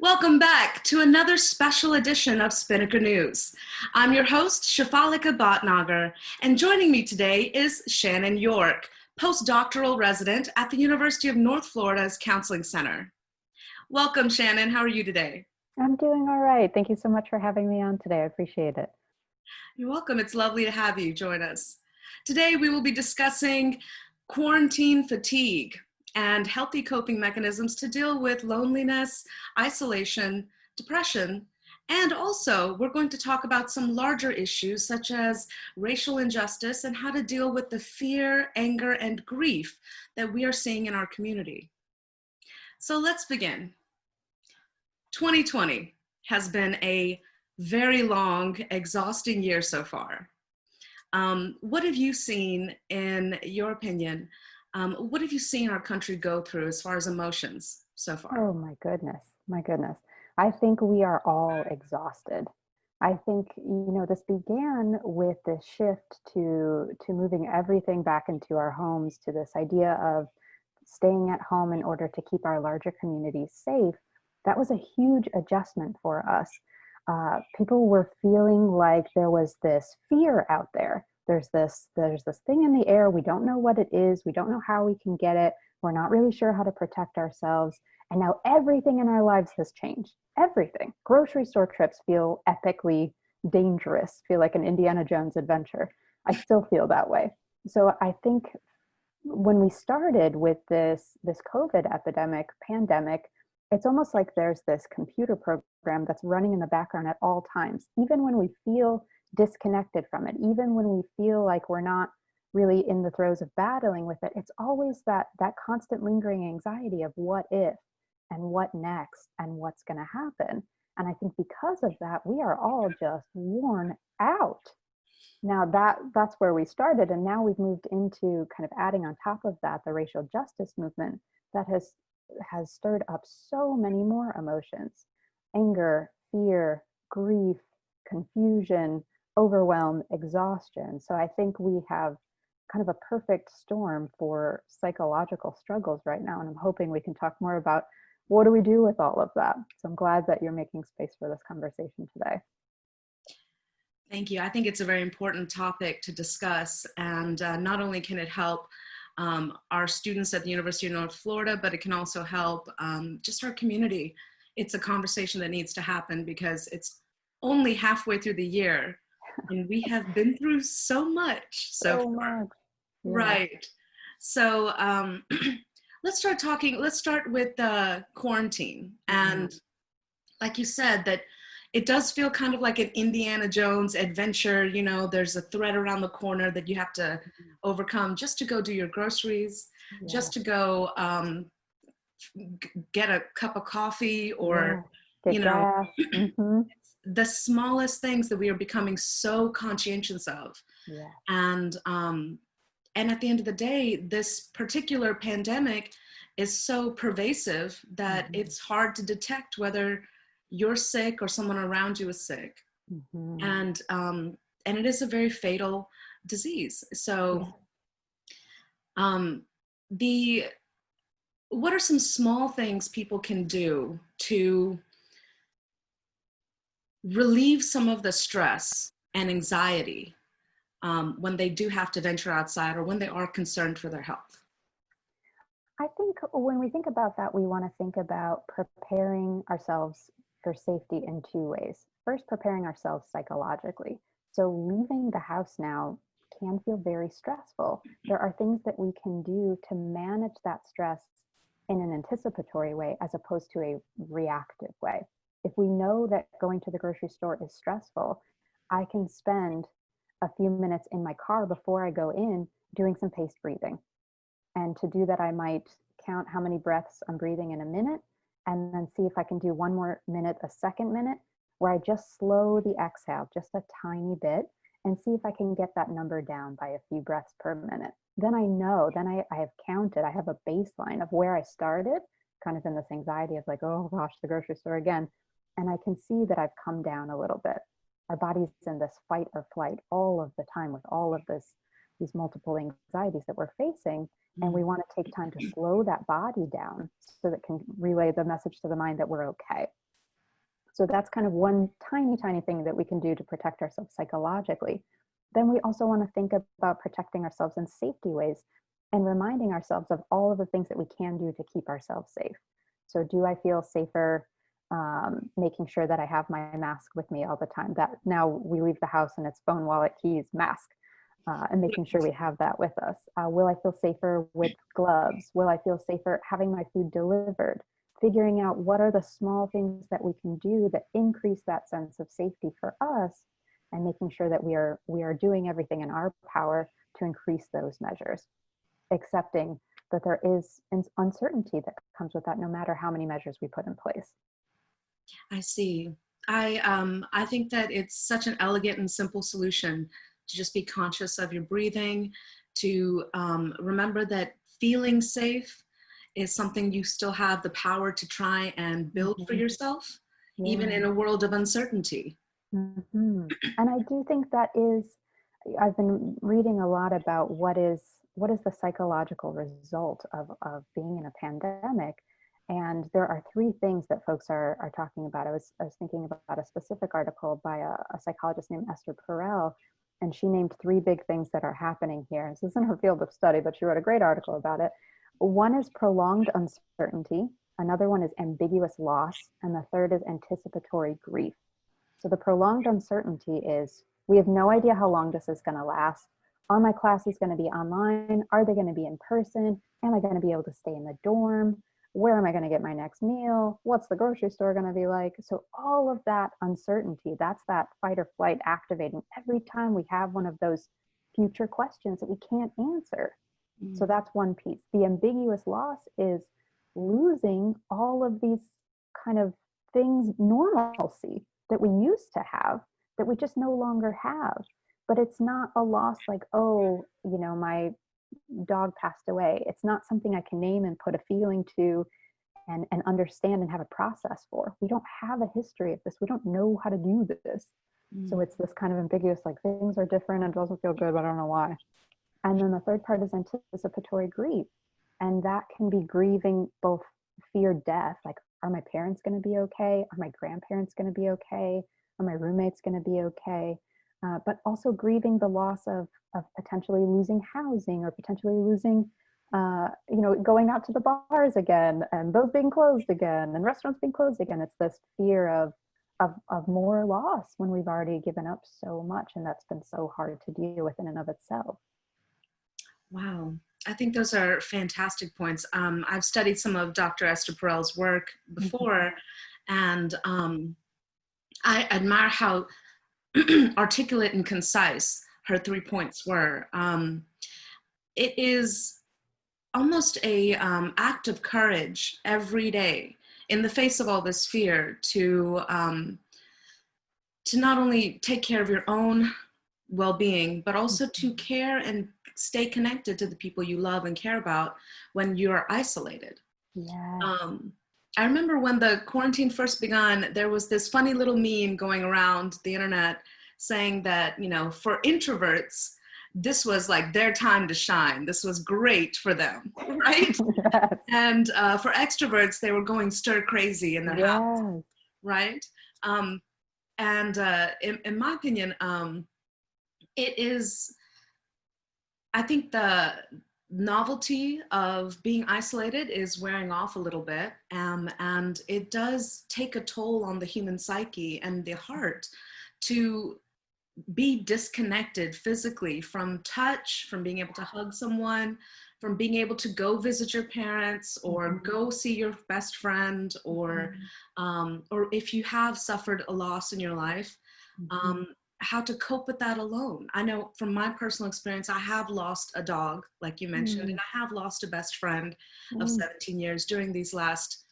Welcome back to another special edition of Spinnaker News. I'm your host, Shafalika Bhatnagar, and joining me today is Shannon York, postdoctoral resident at the University of North Florida's Counseling Center. Welcome, Shannon. How are you today? I'm doing all right. Thank you so much for having me on today. I appreciate it. You're welcome. It's lovely to have you join us. Today, we will be discussing quarantine fatigue and healthy coping mechanisms to deal with loneliness, isolation, depression, and also we're going to talk about some larger issues such as racial injustice and how to deal with the fear, anger, and grief that we are seeing in our community. So let's begin. 2020 has been a very long, exhausting year so far. What have you seen, in your opinion, what have you seen our country go through as far as emotions so far? Oh my goodness. My goodness. I think we are all exhausted. I think, this began with this shift to moving everything back into our homes, to this idea of staying at home in order to keep our larger communities safe. That was a huge adjustment for us. People were feeling like there was this fear out there. There's this thing in the air. We don't know what it is. We don't know how we can get it. We're not really sure how to protect ourselves. And now everything in our lives has changed. Everything. Grocery store trips feel epically dangerous, feel like an Indiana Jones adventure. I still feel that way. So I think when we started with this COVID pandemic, it's almost like there's this computer program that's running in the background at all times, even when we feel disconnected from it, even when we feel like we're not really in the throes of battling with it. It's always that constant lingering anxiety of what if and what next and what's going to happen. And I think because of that, we are all just worn out. Now that's where we started, and now we've moved into kind of adding on top of that the racial justice movement that has stirred up so many more emotions: anger, fear, grief, confusion, overwhelm, exhaustion. So I think we have kind of a perfect storm for psychological struggles right now. And I'm hoping we can talk more about what do we do with all of that. So I'm glad that you're making space for this conversation today. Thank you. I think it's a very important topic to discuss. And not only can it help our students at the University of North Florida, but it can also help just our community. It's a conversation that needs to happen because it's only halfway through the year and we have been through so much so far. Much. Yeah. Right. So let's start with quarantine. And like you said, that it does feel kind of like an Indiana Jones adventure. You know, there's a threat around the corner that you have to overcome just to go do your groceries, just to go get a cup of coffee or, get gas. The smallest things that we are becoming so conscientious of. Yeah. And at the end of the day, this particular pandemic is so pervasive that it's hard to detect whether you're sick or someone around you is sick. And it is a very fatal disease. So what are some small things people can do to relieve some of the stress and anxiety when they do have to venture outside or when they are concerned for their health? I think when we think about that, we want to think about preparing ourselves for safety in two ways. First, preparing ourselves psychologically. So leaving the house now can feel very stressful. There are things that we can do to manage that stress in an anticipatory way as opposed to a reactive way. If we know that going to the grocery store is stressful, I can spend a few minutes in my car before I go in doing some paced breathing. And to do that, I might count how many breaths I'm breathing in a minute, and then see if I can do one more minute, a second minute, where I just slow the exhale just a tiny bit and see if I can get that number down by a few breaths per minute. Then I know, I have counted, I have a baseline of where I started, kind of in this anxiety of like, oh gosh, the grocery store again. And I can see that I've come down a little bit. Our body's in this fight or flight all of the time with all of these multiple anxieties that we're facing. And we want to take time to slow that body down so that it can relay the message to the mind that we're okay. So that's kind of one tiny, tiny thing that we can do to protect ourselves psychologically. Then we also want to think about protecting ourselves in safety ways and reminding ourselves of all of the things that we can do to keep ourselves safe. So, do I feel safer making sure that I have my mask with me all the time? That now we leave the house and it's phone, wallet, keys, mask, and making sure we have that with us. Will I feel safer with gloves? Will I feel safer having my food delivered? Figuring out what are the small things that we can do that increase that sense of safety for us, and making sure that we are doing everything in our power to increase those measures, accepting that there is uncertainty that comes with that, no matter how many measures we put in place. I see. I think that it's such an elegant and simple solution to just be conscious of your breathing, to remember that feeling safe is something you still have the power to try and build for yourself, even Yeah. in a world of uncertainty. And I do think that is, I've been reading a lot about what is the psychological result of being in a pandemic. And there are three things that folks are talking about. I was thinking about a specific article by a psychologist named Esther Perel, and she named three big things that are happening here. This isn't her field of study, but she wrote a great article about it. One is prolonged uncertainty, another one is ambiguous loss, and the third is anticipatory grief. So the prolonged uncertainty is, we have no idea how long this is going to last. Are my classes going to be online? Are they going to be in person? Am I going to be able to stay in the dorm? Where am I going to get my next meal? What's the grocery store going to be like? So all of that uncertainty, that's that fight or flight activating every time we have one of those future questions that we can't answer. So that's one piece. The ambiguous loss is losing all of these kind of things, normalcy that we used to have, that we just no longer have. But it's not a loss like, oh, my dog passed away. It's not something I can name and put a feeling to and understand and have a process for. We don't have a history of this. We don't know how to do this. So it's this kind of ambiguous, like, things are different and it doesn't feel good, but I don't know why. And then the third part is anticipatory grief. And that can be grieving both fear death, like, are my parents going to be okay? Are my grandparents going to be okay? Are my roommates going to be okay? But also grieving the loss of potentially losing housing, or potentially losing, going out to the bars again, and those being closed again, and restaurants being closed again. It's this fear of more loss when we've already given up so much, and that's been so hard to deal with in and of itself. Wow. I think those are fantastic points. I've studied some of Dr. Esther Perel's work before, and I admire how articulate and concise her 3 points were. It is almost a act of courage every day in the face of all this fear to not only take care of your own well-being, but also to care and stay connected to the people you love and care about when you're isolated. Yes. I remember when the quarantine first began, there was this funny little meme going around the internet saying that, for introverts, this was like their time to shine. This was great for them, right? Yes. And for extroverts, they were going stir crazy in their house, Yes. right? And in my opinion, it is, I think the novelty of being isolated is wearing off a little bit, and it does take a toll on the human psyche and the heart to be disconnected physically from touch, from being able to hug someone, from being able to go visit your parents, or go see your best friend, or if you have suffered a loss in your life, how to cope with that alone. I know from my personal experience, I have lost a dog, like you mentioned, and I have lost a best friend of 17 years during these last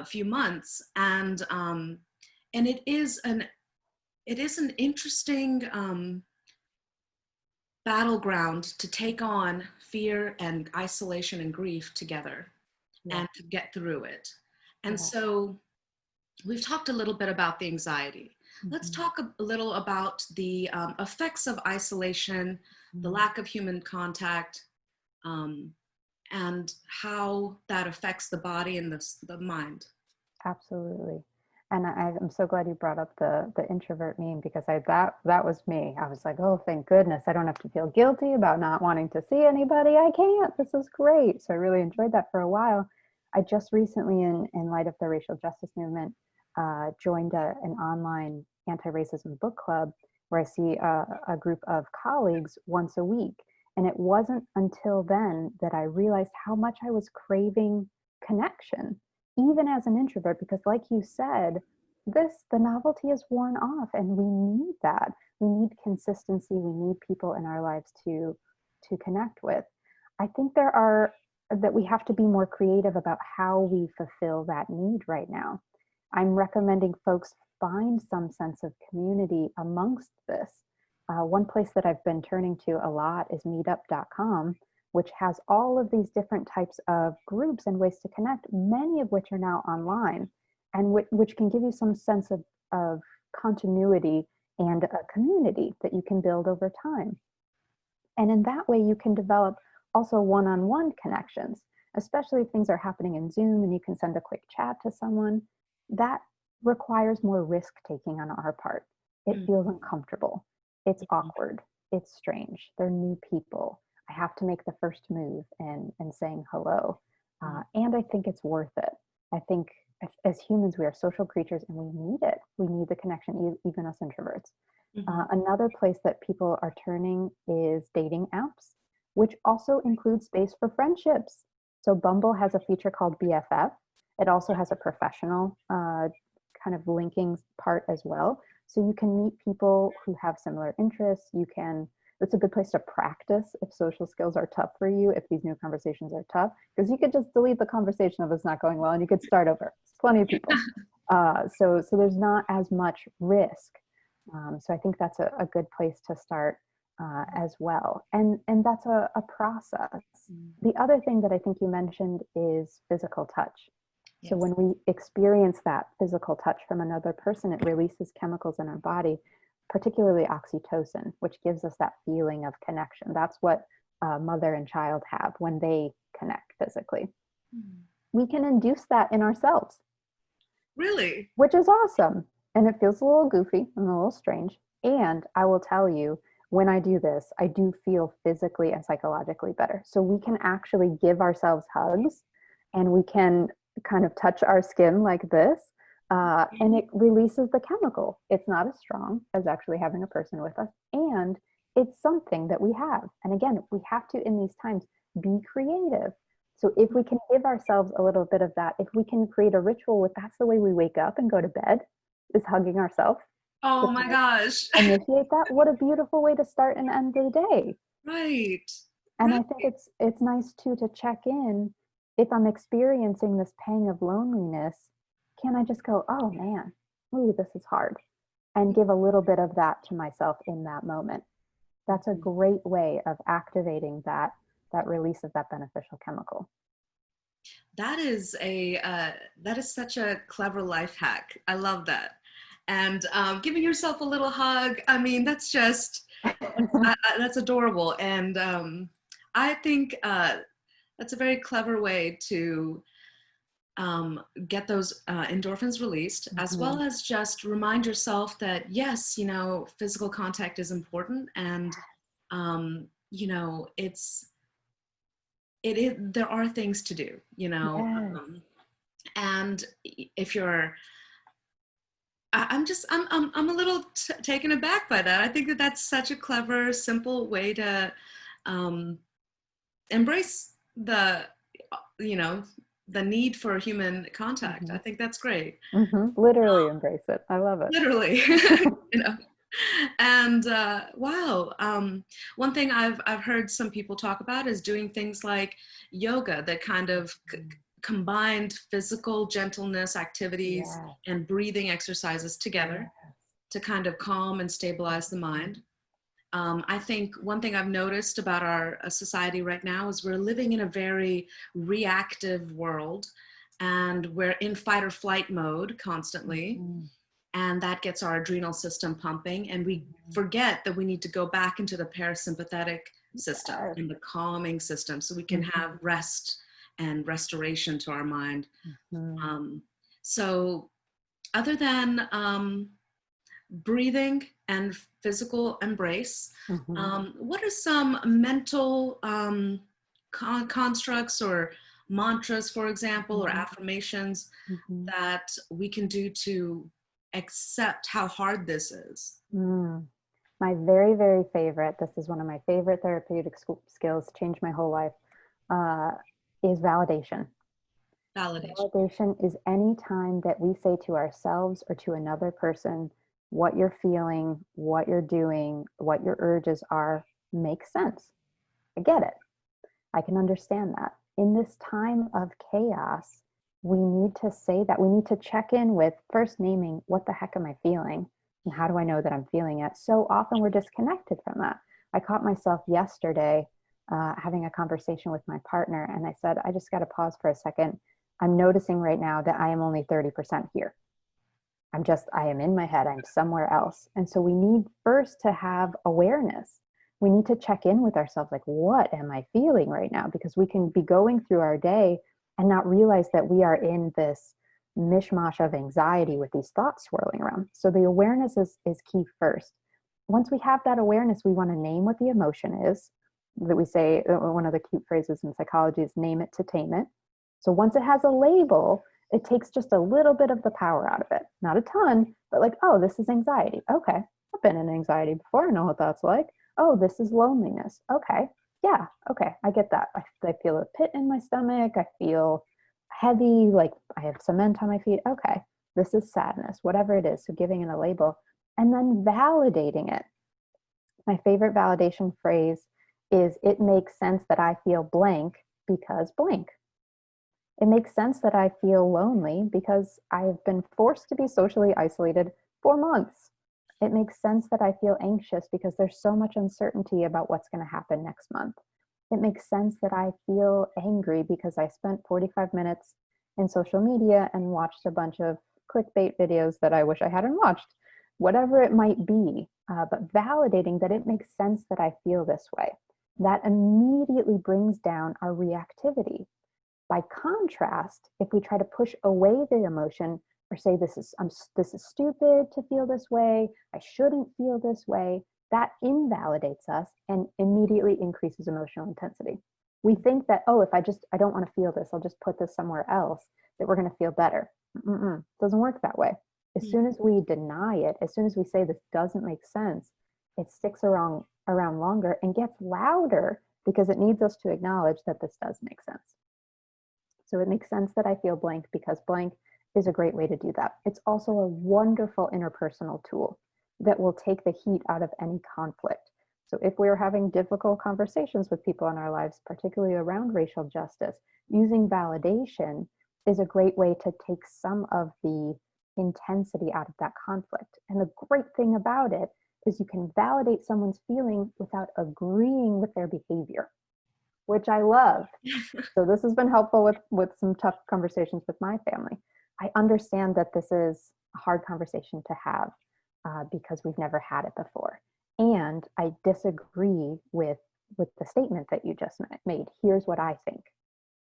few months. And it is an interesting battleground to take on fear and isolation and grief together, and to get through it. And so we've talked a little bit about the anxiety. Let's talk a little about the effects of isolation, the lack of human contact, and how that affects the body and the mind. Absolutely. And I'm so glad you brought up the introvert meme, because that was me. I was like, oh, thank goodness, I don't have to feel guilty about not wanting to see anybody. I can't. This is great. So I really enjoyed that for a while. I just recently, in light of the racial justice movement, joined an online anti-racism book club where I see a group of colleagues once a week. And it wasn't until then that I realized how much I was craving connection, even as an introvert, because like you said, the novelty is worn off, and we need that. We need consistency. We need people in our lives to connect with. I think that we have to be more creative about how we fulfill that need right now. I'm recommending folks find some sense of community amongst this. One place that I've been turning to a lot is meetup.com, which has all of these different types of groups and ways to connect, many of which are now online, and which can give you some sense of continuity and a community that you can build over time. And in that way, you can develop also one-on-one connections, especially if things are happening in Zoom and you can send a quick chat to someone. That requires more risk-taking on our part. It feels uncomfortable. It's awkward. It's strange. They're new people. I have to make the first move and saying hello. And I think it's worth it. I think as humans, we are social creatures and we need it. We need the connection, even us introverts. Another place that people are turning is dating apps, which also includes space for friendships. So Bumble has a feature called BFF. It also has a professional kind of linking part as well. So you can meet people who have similar interests. It's a good place to practice if social skills are tough for you, if these new conversations are tough, because you could just delete the conversation if it's not going well and you could start over. It's plenty of people. So there's not as much risk. So I think that's a good place to start as well. And that's a process. The other thing that I think you mentioned is physical touch. So when we experience that physical touch from another person, it releases chemicals in our body, particularly oxytocin, which gives us that feeling of connection. That's what mother and child have when they connect physically. We can induce that in ourselves. Really? Which is awesome. And it feels a little goofy and a little strange. And I will tell you, when I do this, I do feel physically and psychologically better. So we can actually give ourselves hugs, and we can kind of touch our skin like this, and it releases the chemical. It's not as strong as actually having a person with us, and it's something that we have. And again, we have to, in these times, be creative. So if we can give ourselves a little bit of that, if we can create a ritual with that's the way we wake up and go to bed, is hugging ourselves. Oh my gosh. Initiate that. What a beautiful way to start and end the day. Right. And I think it's nice too to check in. If I'm experiencing this pang of loneliness, can I just go, oh man, ooh, this is hard, and give a little bit of that to myself in that moment. That's a great way of activating that release of that beneficial chemical. That is such a clever life hack. I love that. And giving yourself a little hug, I mean, that's just, that's adorable. And I think that's a very clever way to get those endorphins released, as well as just remind yourself that, yes, physical contact is important. And, there are things to do, Yes. And if you're, I'm a little taken aback by that. I think that's such a clever, simple way to embrace the need for human contact. I think that's great. Literally embrace it. I love it. Literally, And wow, one thing I've heard some people talk about is doing things like yoga that kind of combined physical gentleness activities and breathing exercises together to kind of calm and stabilize the mind. I think one thing I've noticed about our society right now is we're living in a very reactive world, and we're in fight or flight mode constantly. And that gets our adrenal system pumping, and we forget that we need to go back into the parasympathetic system and the calming system so we can have rest and restoration to our mind. So other than breathing and physical embrace, what are some mental constructs or mantras, for example, or affirmations that we can do to accept how hard this is? My very, very favorite, this is one of my favorite therapeutic skills, changed my whole life, is validation. Validation is any time that we say to ourselves or to another person, what you're feeling, what you're doing, what your urges are, makes sense. I get it. I can understand that. In this time of chaos, we need to say that. We need to check in with first naming, what the heck am I feeling? And how do I know that I'm feeling it? So often we're disconnected from that. I caught myself yesterday having a conversation with my partner, and I said, I just got to pause for a second. I'm noticing right now that I am only 30% here. I am in my head, I'm somewhere else. And so we need first to have awareness. We need to check in with ourselves, like, what am I feeling right now? Because we can be going through our day and not realize that we are in this mishmash of anxiety with these thoughts swirling around. So the awareness is key first. Once we have that awareness, we want to name what the emotion is. That we say, one of the cute phrases in psychology is name it to tame it. So once it has a label, it takes just a little bit of the power out of it. Not a ton, but like, oh, this is anxiety. Okay, I've been in anxiety before. I know what that's like. Oh, this is loneliness. Okay, yeah, okay, I get that. I feel a pit in my stomach. I feel heavy, like I have cement on my feet. Okay, this is sadness, whatever it is. So giving it a label and then validating it. My favorite validation phrase is, it makes sense that I feel blank because blank. It makes sense that I feel lonely because I've been forced to be socially isolated for months. It makes sense that I feel anxious because there's so much uncertainty about what's going to happen next month. It makes sense that I feel angry because I spent 45 minutes in social media and watched a bunch of clickbait videos that I wish I hadn't watched. Whatever it might be, but validating that it makes sense that I feel this way. That immediately brings down our reactivity. By contrast, if we try to push away the emotion or say this is stupid to feel this way, I shouldn't feel this way, that invalidates us and immediately increases emotional intensity. We think that, oh, if I don't want to feel this, I'll just put this somewhere else, that we're going to feel better. It doesn't work that way. As soon as we deny it, as soon as we say this doesn't make sense, it sticks around longer and gets louder because it needs us to acknowledge that this does make sense. So it makes sense that I feel blank because blank is a great way to do that. It's also a wonderful interpersonal tool that will take the heat out of any conflict. So if we're having difficult conversations with people in our lives, particularly around racial justice, using validation is a great way to take some of the intensity out of that conflict. And the great thing about it is you can validate someone's feeling without agreeing with their behavior, which I love. So this has been helpful with some tough conversations with my family. I understand that this is a hard conversation to have because we've never had it before. And I disagree with the statement that you just made. Here's what I think.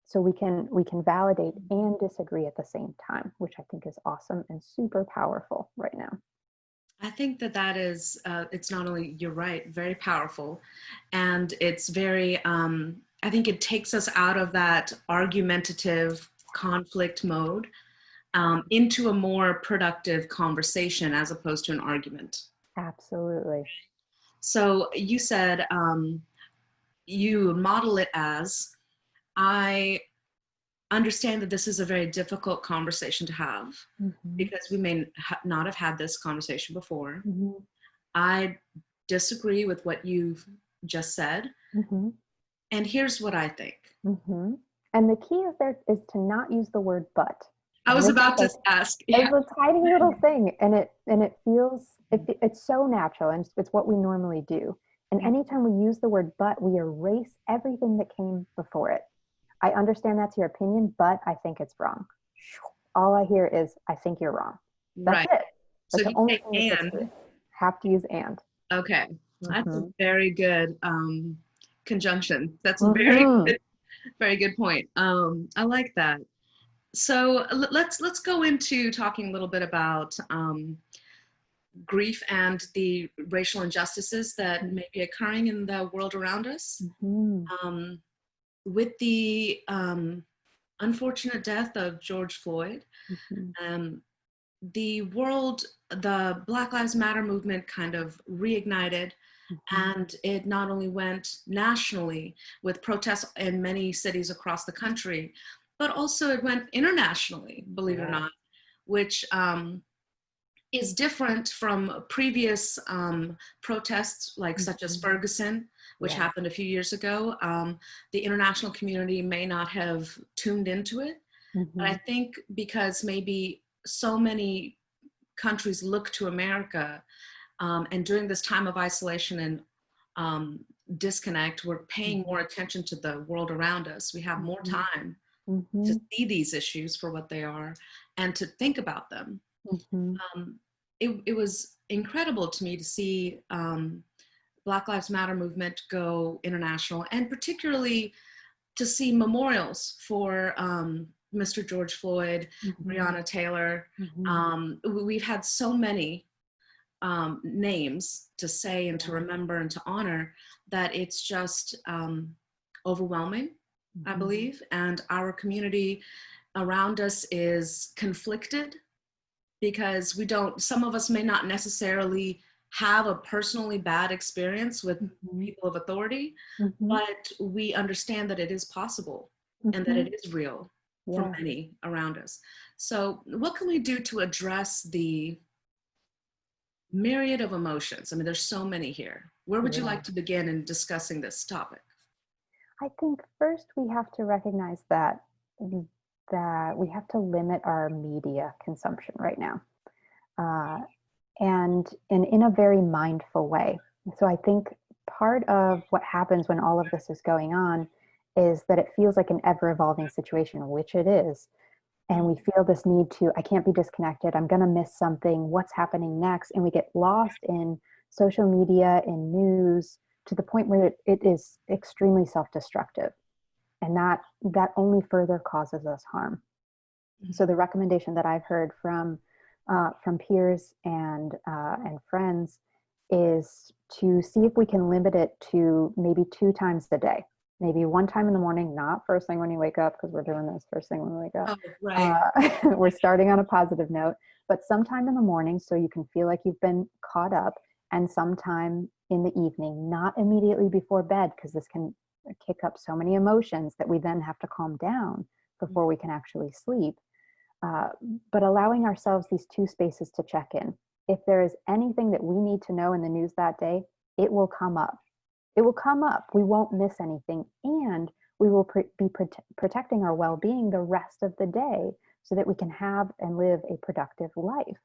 So we can validate and disagree at the same time, which I think is awesome and super powerful right now. I think that is, it's not only, you're right, very powerful. And it's very, I think it takes us out of that argumentative conflict mode into a more productive conversation as opposed to an argument. Absolutely. So you said you model it as, I understand that this is a very difficult conversation to have because we may not have had this conversation before. I disagree with what you've just said. And here's what I think. And the key is to not use the word but. I was about to ask. It's a tiny little thing, and it feels, it's so natural, and it's what we normally do. And anytime we use the word but, we erase everything that came before it. I understand that's your opinion, but I think it's wrong. All I hear is, I think you're wrong. That's it. That's so the only thing that gets through. Have to use and. Okay. That's a very good conjunction. That's a very good point. I like that. So let's go into talking a little bit about grief and the racial injustices that may be occurring in the world around us. Mm-hmm. Um, with the unfortunate death of George Floyd, Mm-hmm. um, the Black Lives Matter movement kind of reignited, Mm-hmm. and it not only went nationally with protests in many cities across the country, but also it went internationally, believe it or not, which is different from previous protests, like such as Ferguson, which happened a few years ago. The international community may not have tuned into it, but I Mm-hmm. think because maybe so many countries look to America, and during this time of isolation and disconnect, we're paying more attention to the world around us. We have more time to Mm-hmm. see these issues for what they are and to think about them. Mm-hmm. It was incredible to me to see Black Lives Matter movement go international, and particularly to see memorials for Mr. George Floyd, Mm-hmm. Breonna Taylor. Mm-hmm. We've had so many names to say and to remember and to honor that it's just overwhelming, I Mm-hmm. believe. And our community around us is conflicted because some of us may not necessarily have a personally bad experience with Mm-hmm. people of authority, Mm-hmm. but we understand that it is possible and that Mm-hmm. it is real for Yeah. many around us. So what can we do to address the myriad of emotions? I mean, there's so many here. Where would you Yeah. like to begin in discussing this topic? I think first we have to recognize that we have to limit our media consumption right now, uh, and in a very mindful way. So I think part of what happens when all of this is going on is that it feels like an ever evolving situation, which it is. And we feel this need to, I can't be disconnected. I'm going to miss something. What's happening next? And we get lost in social media, in news, to the point where it is extremely self-destructive. And that only further causes us harm. So the recommendation that I've heard from peers and friends is to see if we can limit it to maybe 2 times a day. Maybe one time in the morning, not first thing when you wake up, because we're doing this first thing when we wake up. Oh, right. We're starting on a positive note, but sometime in the morning so you can feel like you've been caught up, and sometime in the evening, not immediately before bed, because this can kick up so many emotions that we then have to calm down before we can actually sleep. Uh, but allowing ourselves these 2 spaces to check in. If there is anything that we need to know in the news that day, it will come up. It will come up. We won't miss anything. And we will be protecting our well being the rest of the day so that we can have and live a productive life.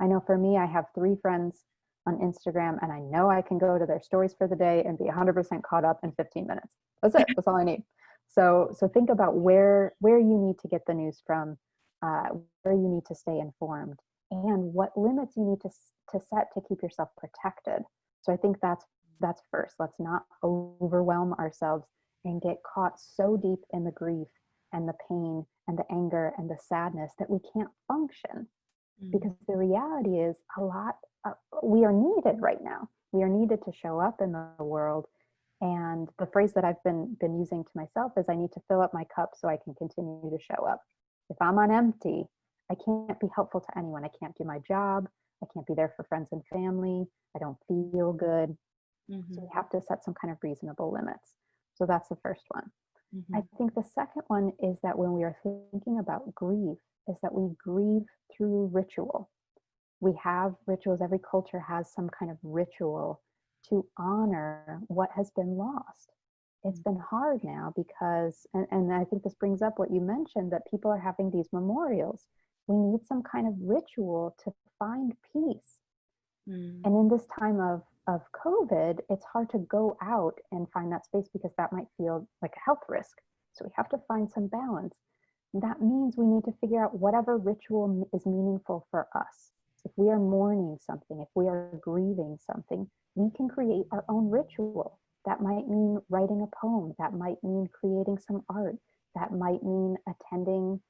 I know for me, I have 3 friends on Instagram, and I know I can go to their stories for the day and be 100% caught up in 15 minutes. That's it. That's all I need. So think about where you need to get the news from, where you need to stay informed, and what limits you need to set to keep yourself protected. So I think that's first. Let's not overwhelm ourselves and get caught so deep in the grief and the pain and the anger and the sadness that we can't function. Because the reality is we are needed right now. We are needed to show up in the world. And the phrase that I've been using to myself is, I need to fill up my cup so I can continue to show up. If I'm on empty, I can't be helpful to anyone. I can't do my job. I can't be there for friends and family. I don't feel good. So we have to set some kind of reasonable limits. So that's the first one. I think the second one is that when we are thinking about grief, is that we grieve through ritual. We have rituals. Every culture has some kind of ritual to honor what has been lost. It's been hard now because, and I think this brings up what you mentioned, that people are having these memorials. We need some kind of ritual to find peace. And in this time of COVID, it's hard to go out and find that space because that might feel like a health risk. So we have to find some balance. That means we need to figure out whatever ritual is meaningful for us. If we are mourning something, if we are grieving something, we can create our own ritual. That might mean writing a poem. That might mean creating some art. That might mean attending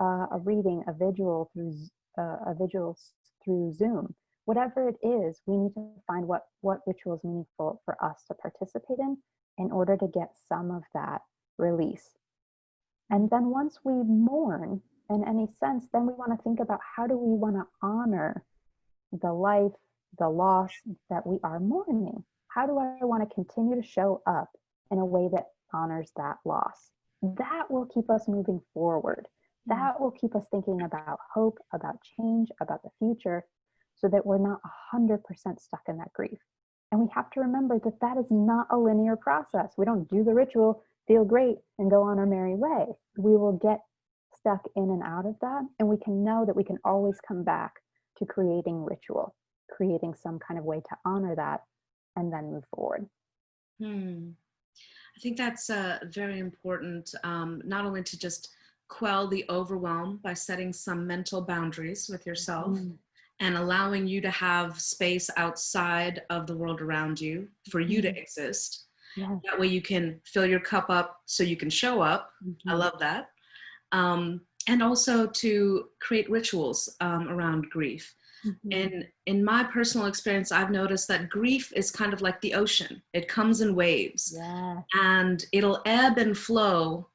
a reading, a vigil through Zoom. Whatever it is, we need to find what ritual is meaningful for us to participate in order to get some of that release. And then once we mourn in any sense, then we want to think about how do we want to honor the life, the loss that we are mourning? How do I want to continue to show up in a way that honors that loss? That will keep us moving forward. That will keep us thinking about hope, about change, about the future, so that we're not 100% stuck in that grief. And we have to remember that that is not a linear process. We don't do the ritual, feel great, and go on our merry way. We will get stuck in and out of that. And we can know that we can always come back to creating ritual, creating some kind of way to honor that, and then move forward. I think that's very important, not only to just quell the overwhelm by setting some mental boundaries with yourself and allowing you to have space outside of the world around you for you to exist. Yeah. That way you can fill your cup up so you can show up. I love that. And also to create rituals around grief. In my personal experience, I've noticed that grief is kind of like the ocean. It comes in waves, and it'll ebb and flow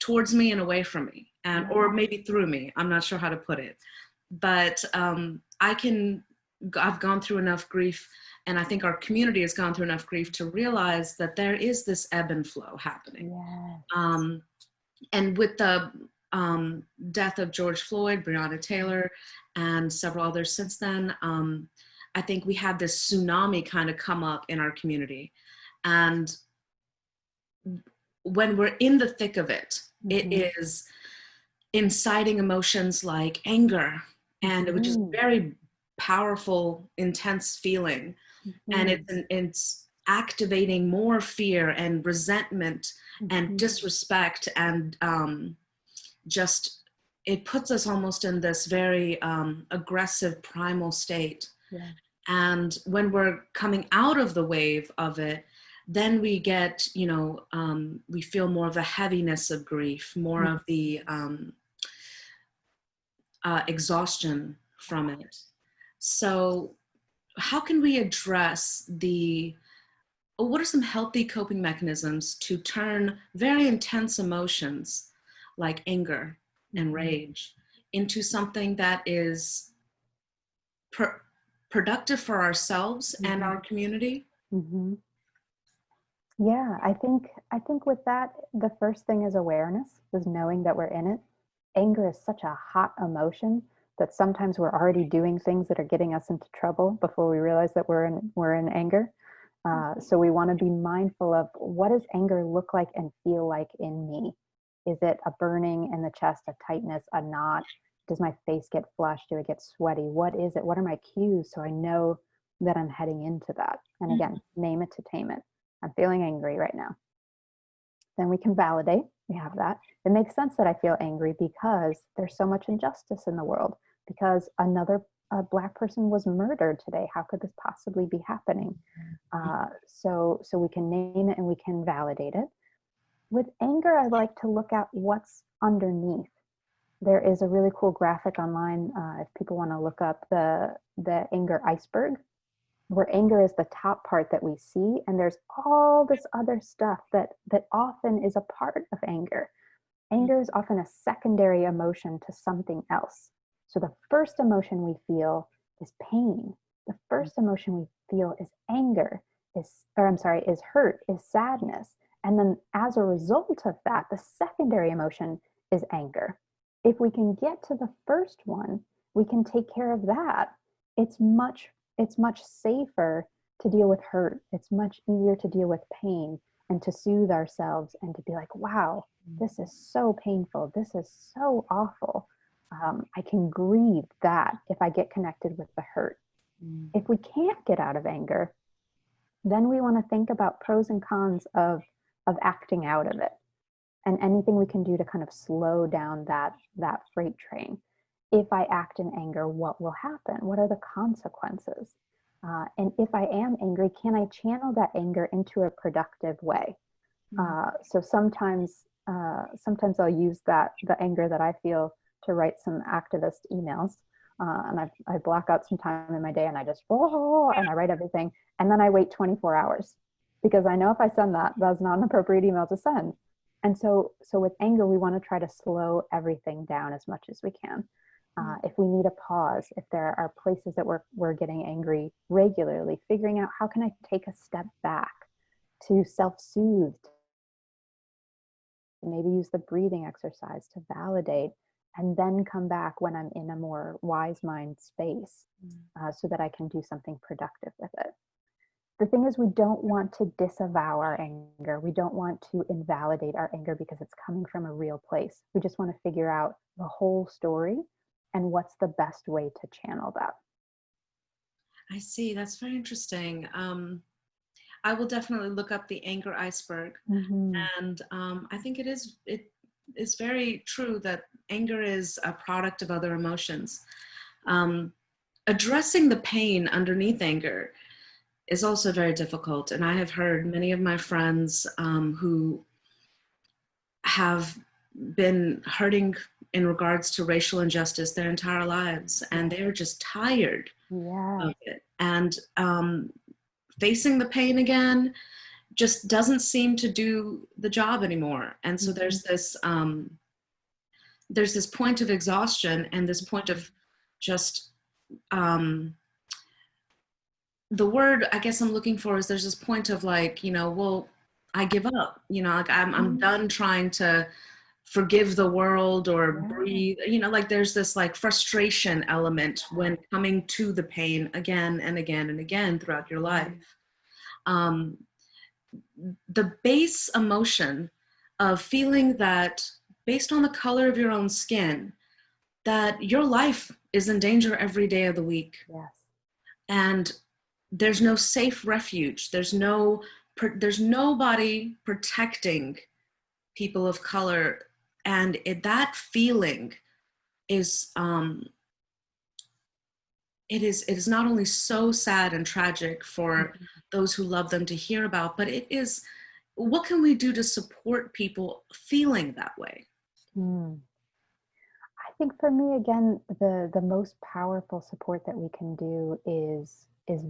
towards me and away from me, and or maybe through me. I'm not sure how to put it, but I've gone through enough grief, and I think our community has gone through enough grief to realize that there is this ebb and flow happening. And with the death of George Floyd, Breonna Taylor, and several others since then, I think we had this tsunami kind of come up in our community. And when we're in the thick of it, it is inciting emotions like anger, and which is very powerful, intense feeling. And it's activating more fear and resentment and disrespect, and just it puts us almost in this very aggressive primal state. And when we're coming out of the wave of it, then we get, we feel more of a heaviness of grief, more of the exhaustion from it. So how can we address what are some healthy coping mechanisms to turn very intense emotions like anger and rage into something that is productive for ourselves and our community? Yeah, I think with that, the first thing is awareness, is knowing that we're in it. Anger is such a hot emotion that sometimes we're already doing things that are getting us into trouble before we realize that we're in anger. So we want to be mindful of, what does anger look like and feel like in me? Is it a burning in the chest, a tightness, a knot? Does my face get flushed? Do I get sweaty? What is it? What are my cues so I know that I'm heading into that? And again, name it to tame it. I'm feeling angry right now. Then we can validate, we have that. It makes sense that I feel angry because there's so much injustice in the world, because another Black person was murdered today. How could this possibly be happening? So we can name it and we can validate it. With anger, I like to look at what's underneath. There is a really cool graphic online, if people want to look up the Anger Iceberg, where anger is the top part that we see, and there's all this other stuff that often is a part of anger. Anger is often a secondary emotion to something else. So the first emotion we feel is pain. The first emotion we feel is anger, is hurt, is sadness. And then as a result of that, the secondary emotion is anger. If we can get to the first one, we can take care of that. It's much safer to deal with hurt. It's much easier to deal with pain and to soothe ourselves and to be like, wow, this is so painful. This is so awful. I can grieve that if I get connected with the hurt. If we can't get out of anger, then we want to think about pros and cons of acting out of it, and anything we can do to kind of slow down that freight train. If I act in anger, what will happen? What are the consequences? And if I am angry, can I channel that anger into a productive way? So sometimes sometimes I'll use the anger that I feel to write some activist emails. And I block out some time in my day and I just, and I write everything. And then I wait 24 hours because I know if I send that, that's not an appropriate email to send. And so with anger, we want to try to slow everything down as much as we can. If we need a pause, if there are places that we're getting angry regularly, figuring out how can I take a step back to self-soothe, maybe use the breathing exercise to validate, and then come back when I'm in a more wise mind space so that I can do something productive with it. The thing is, we don't want to disavow our anger. We don't want to invalidate our anger because it's coming from a real place. We just want to figure out the whole story and what's the best way to channel that. I see. That's very interesting. I will definitely look up the Anger Iceberg. And I think it is very true that anger is a product of other emotions. Addressing the pain underneath anger is also very difficult. And I have heard many of my friends who have been hurting in regards to racial injustice their entire lives, and they're just tired of it. And facing the pain again just doesn't seem to do the job anymore. And so there's this point of exhaustion and this point of just the word I guess I'm looking for is there's this point of like, well, I give up, like I'm done trying to forgive the world or breathe, like there's this like frustration element when coming to the pain again and again and again throughout your life. The base emotion of feeling that based on the color of your own skin, that your life is in danger every day of the week. Yes. And there's no safe refuge. There's nobody protecting people of color. And that feeling is, it is not only so sad and tragic for those who love them to hear about, but it is, what can we do to support people feeling that way? I think for me, again, the most powerful support that we can do is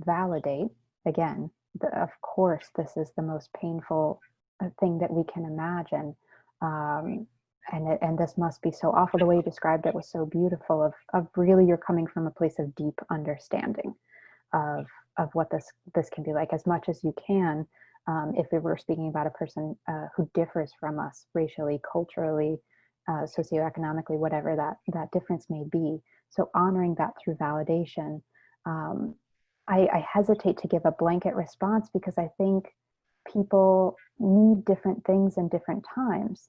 validate. Again, of course, this is the most painful thing that we can imagine. And this must be so awful. The way you described it was so beautiful of really you're coming from a place of deep understanding of what this can be like as much as you can. If we were speaking about a person who differs from us racially, culturally, socioeconomically, whatever that difference may be. So honoring that through validation. I hesitate to give a blanket response because I think people need different things in different times.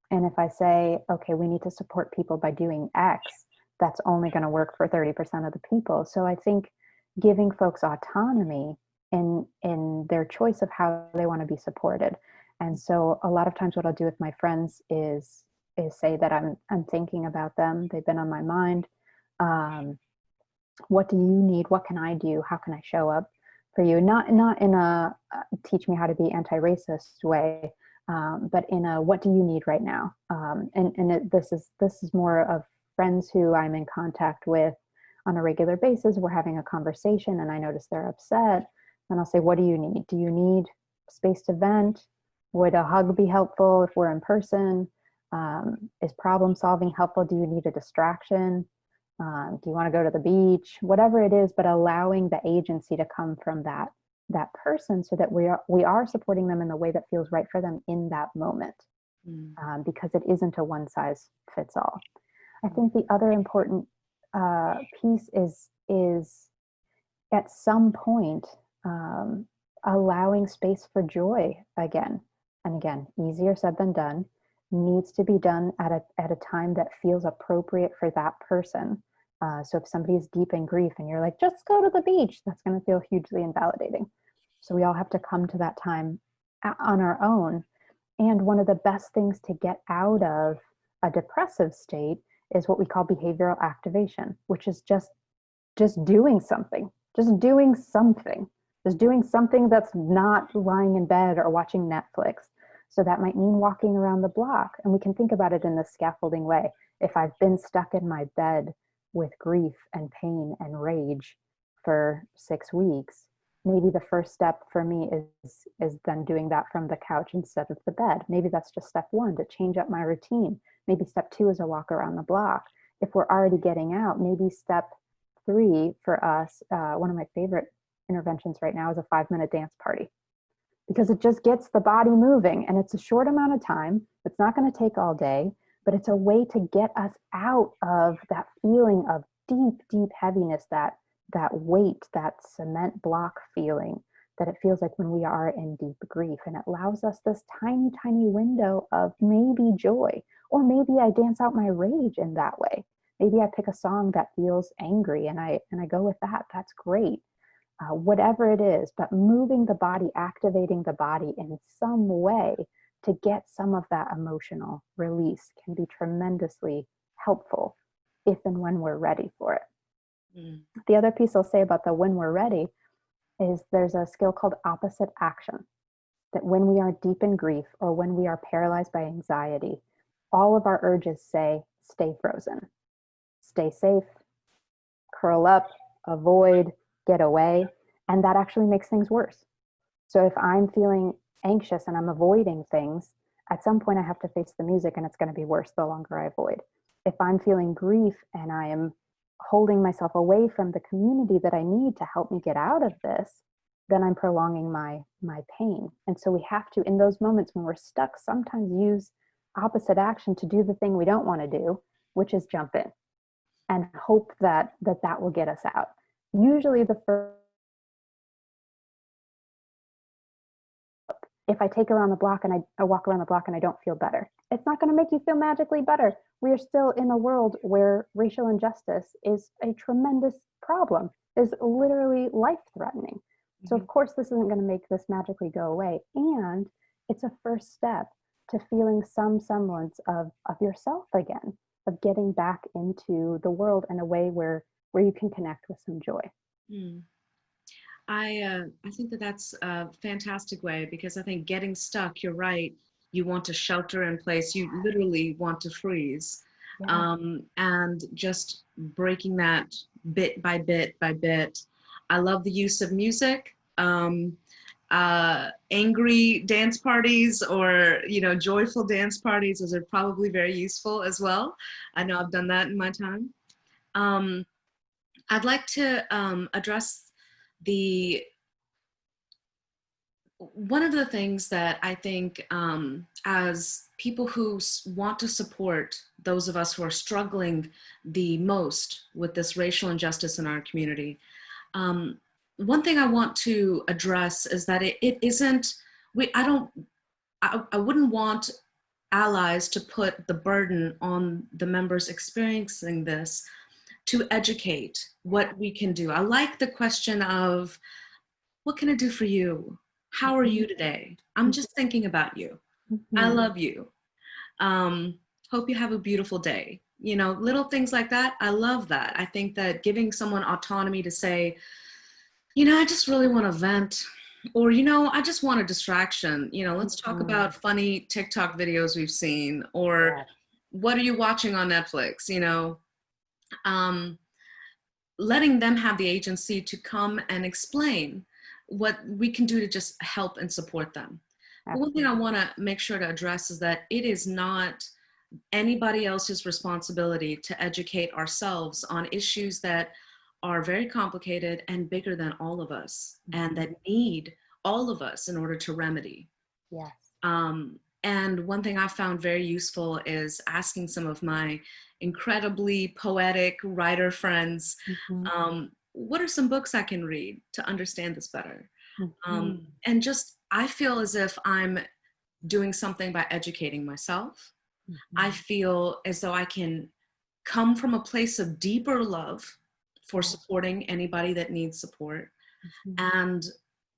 And if I say, okay, we need to support people by doing X, that's only going to work for 30% of the people. So I think giving folks autonomy in their choice of how they want to be supported. And so a lot of times what I'll do with my friends is say that I'm thinking about them. They've been on my mind. What do you need? What can I do? How can I show up for you? Not in a teach me how to be anti-racist way, but in a what do you need right now? This is more of friends who I'm in contact with on a regular basis. We're having a conversation and I notice they're upset. And I'll say, what do you need? Do you need space to vent? Would a hug be helpful if we're in person? Is problem solving helpful? Do you need a distraction? Do you want to go to the beach? Whatever it is, but allowing the agency to come from that person so that we are supporting them in the way that feels right for them in that moment, because it isn't a one size fits all. I think the other important piece is at some point allowing space for joy again and again. Easier said than done. Needs to be done at a time that feels appropriate for that person. So if somebody's deep in grief and you're like, just go to the beach, that's going to feel hugely invalidating. So we all have to come to that time on our own. And one of the best things to get out of a depressive state is what we call behavioral activation, which is just doing something, just doing something that's not lying in bed or watching Netflix. So that might mean walking around the block. And we can think about it in this scaffolding way. If I've been stuck in my bed with grief and pain and rage for 6 weeks, maybe the first step for me is then doing that from the couch instead of the bed. Maybe that's just step 1, to change up my routine. Maybe step 2 is a walk around the block. If we're already getting out, maybe step 3 for us, one of my favorite interventions right now is a 5-minute dance party, because it just gets the body moving, and it's a short amount of time. It's not going to take all day, but it's a way to get us out of that feeling of deep, deep heaviness, that weight, that cement block feeling that it feels like when we are in deep grief. And it allows us this tiny, tiny window of maybe joy, or maybe I dance out my rage in that way. Maybe I pick a song that feels angry and I go with that. That's great. Whatever it is, but moving the body, activating the body in some way to get some of that emotional release can be tremendously helpful if and when we're ready for it. Mm. The other piece I'll say about the when we're ready is there's a skill called opposite action, that when we are deep in grief or when we are paralyzed by anxiety, all of our urges say, stay frozen, stay safe, curl up, avoid, get away. And that actually makes things worse. So if I'm feeling anxious and I'm avoiding things, at some point I have to face the music, and it's going to be worse the longer I avoid. If I'm feeling grief and I am holding myself away from the community that I need to help me get out of this, then I'm prolonging my pain. And so we have to, in those moments when we're stuck, sometimes use opposite action to do the thing we don't want to do, which is jump in and hope that will get us out. Usually the first, if I take around the block and I walk around the block and I don't feel better, it's not going to make you feel magically better. We are still in a world where racial injustice is a tremendous problem, is literally life-threatening. Mm-hmm. So of course this isn't going to make this magically go away. And it's a first step to feeling some semblance of yourself again, of getting back into the world in a way where you can connect with some joy. Mm. I think that's a fantastic way, because I think getting stuck, you're right, you want to shelter in place, you literally want to freeze. Yeah. And just breaking that bit by bit by bit. I love the use of music, angry dance parties, or joyful dance parties. Those are probably very useful as well. I know I've done that in my time. I'd like to address one of the things that I think as people who want to support those of us who are struggling the most with this racial injustice in our community, one thing I want to address is that it isn't, I wouldn't want allies to put the burden on the members experiencing this to educate what we can do. I like the question of, what can I do for you? How are you today? I'm just thinking about you. Mm-hmm. I love you. Hope you have a beautiful day. Little things like that. I love that. I think that giving someone autonomy to say, I just really want to vent, or, I just want a distraction. Let's talk about funny TikTok videos we've seen, or yeah. What are you watching on Netflix? Letting them have the agency to come and explain what we can do to just help and support them. But one thing I want to make sure to address is that it is not anybody else's responsibility to educate ourselves on issues that are very complicated and bigger than all of us, and that need all of us in order to remedy. Yes. And one thing I found very useful is asking some of my incredibly poetic writer friends, what are some books I can read to understand this better? And just, I feel as if I'm doing something by educating myself. I feel as though I can come from a place of deeper love for supporting anybody that needs support. And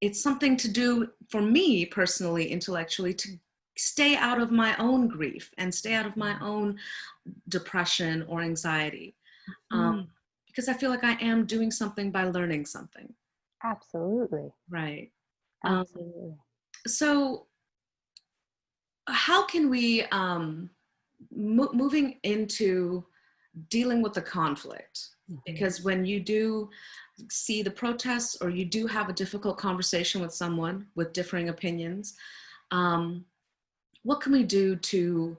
it's something to do for me personally, intellectually, to stay out of my own grief and stay out of my own depression or anxiety. Because I feel like I am doing something by learning something. Absolutely. Right. Absolutely. So how can we, moving into dealing with the conflict, because when you do see the protests or you do have a difficult conversation with someone with differing opinions, what can we do to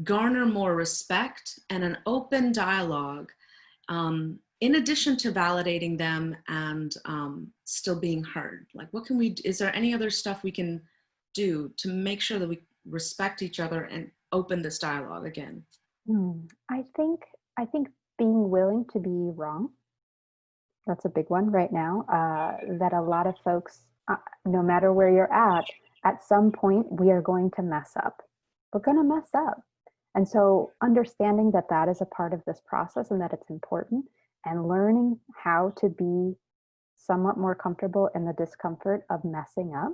garner more respect and an open dialogue, in addition to validating them and still being heard? Like, what can we, is there any other stuff we can do to make sure that we respect each other and open this dialogue again? I think being willing to be wrong, that's a big one right now. That a lot of folks, no matter where you're at some point we are going to mess up. We're going to mess up. And so understanding that that is a part of this process and that it's important, and learning how to be somewhat more comfortable in the discomfort of messing up,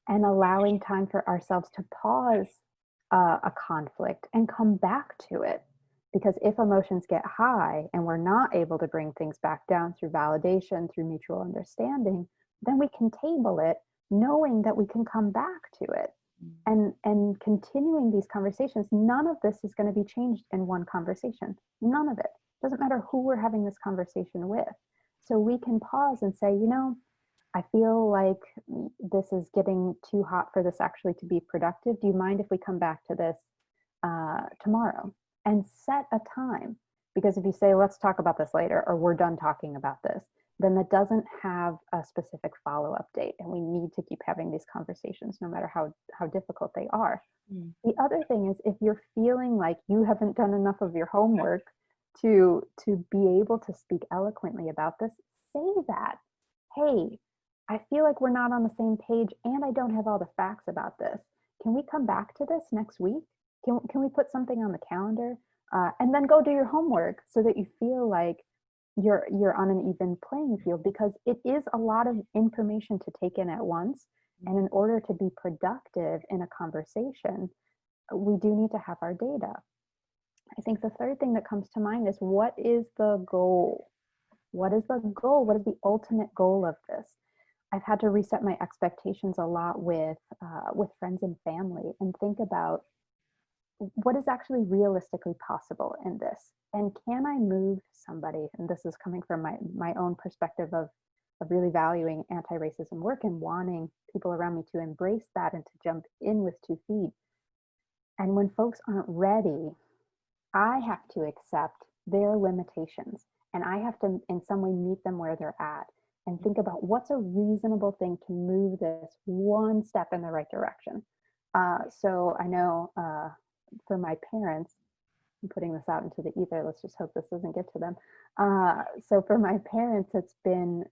and allowing time for ourselves to pause a conflict and come back to it. Because if emotions get high and we're not able to bring things back down through validation, through mutual understanding, then we can table it knowing that we can come back to it. And continuing these conversations. None of this is going to be changed in one conversation. None of it. Doesn't matter who we're having this conversation with. So we can pause and say, I feel like this is getting too hot for this actually to be productive. Do you mind if we come back to this tomorrow? And set a time. Because if you say, let's talk about this later, or we're done talking about this, then that doesn't have a specific follow-up date. And we need to keep having these conversations no matter how difficult they are. The other thing is, if you're feeling like you haven't done enough of your homework to be able to speak eloquently about this, say that. Hey, I feel like we're not on the same page and I don't have all the facts about this. Can we come back to this next week? Can we put something on the calendar? And then go do your homework so that you feel like you're on an even playing field, because it is a lot of information to take in at once. And in order to be productive in a conversation, we do need to have our data. I think the third thing that comes to mind is, what is the goal? What is the goal? What is the ultimate goal of this? I've had to reset my expectations a lot with friends and family, and think about what is actually realistically possible in this. And can I move somebody? And this is coming from my own perspective of really valuing anti-racism work and wanting people around me to embrace that and to jump in with 2 feet. And when folks aren't ready, I have to accept their limitations, and I have to in some way meet them where they're at and think about what's a reasonable thing to move this one step in the right direction. So I know for my parents, I'm putting this out into the ether, let's just hope this doesn't get to them. So for my parents, it's been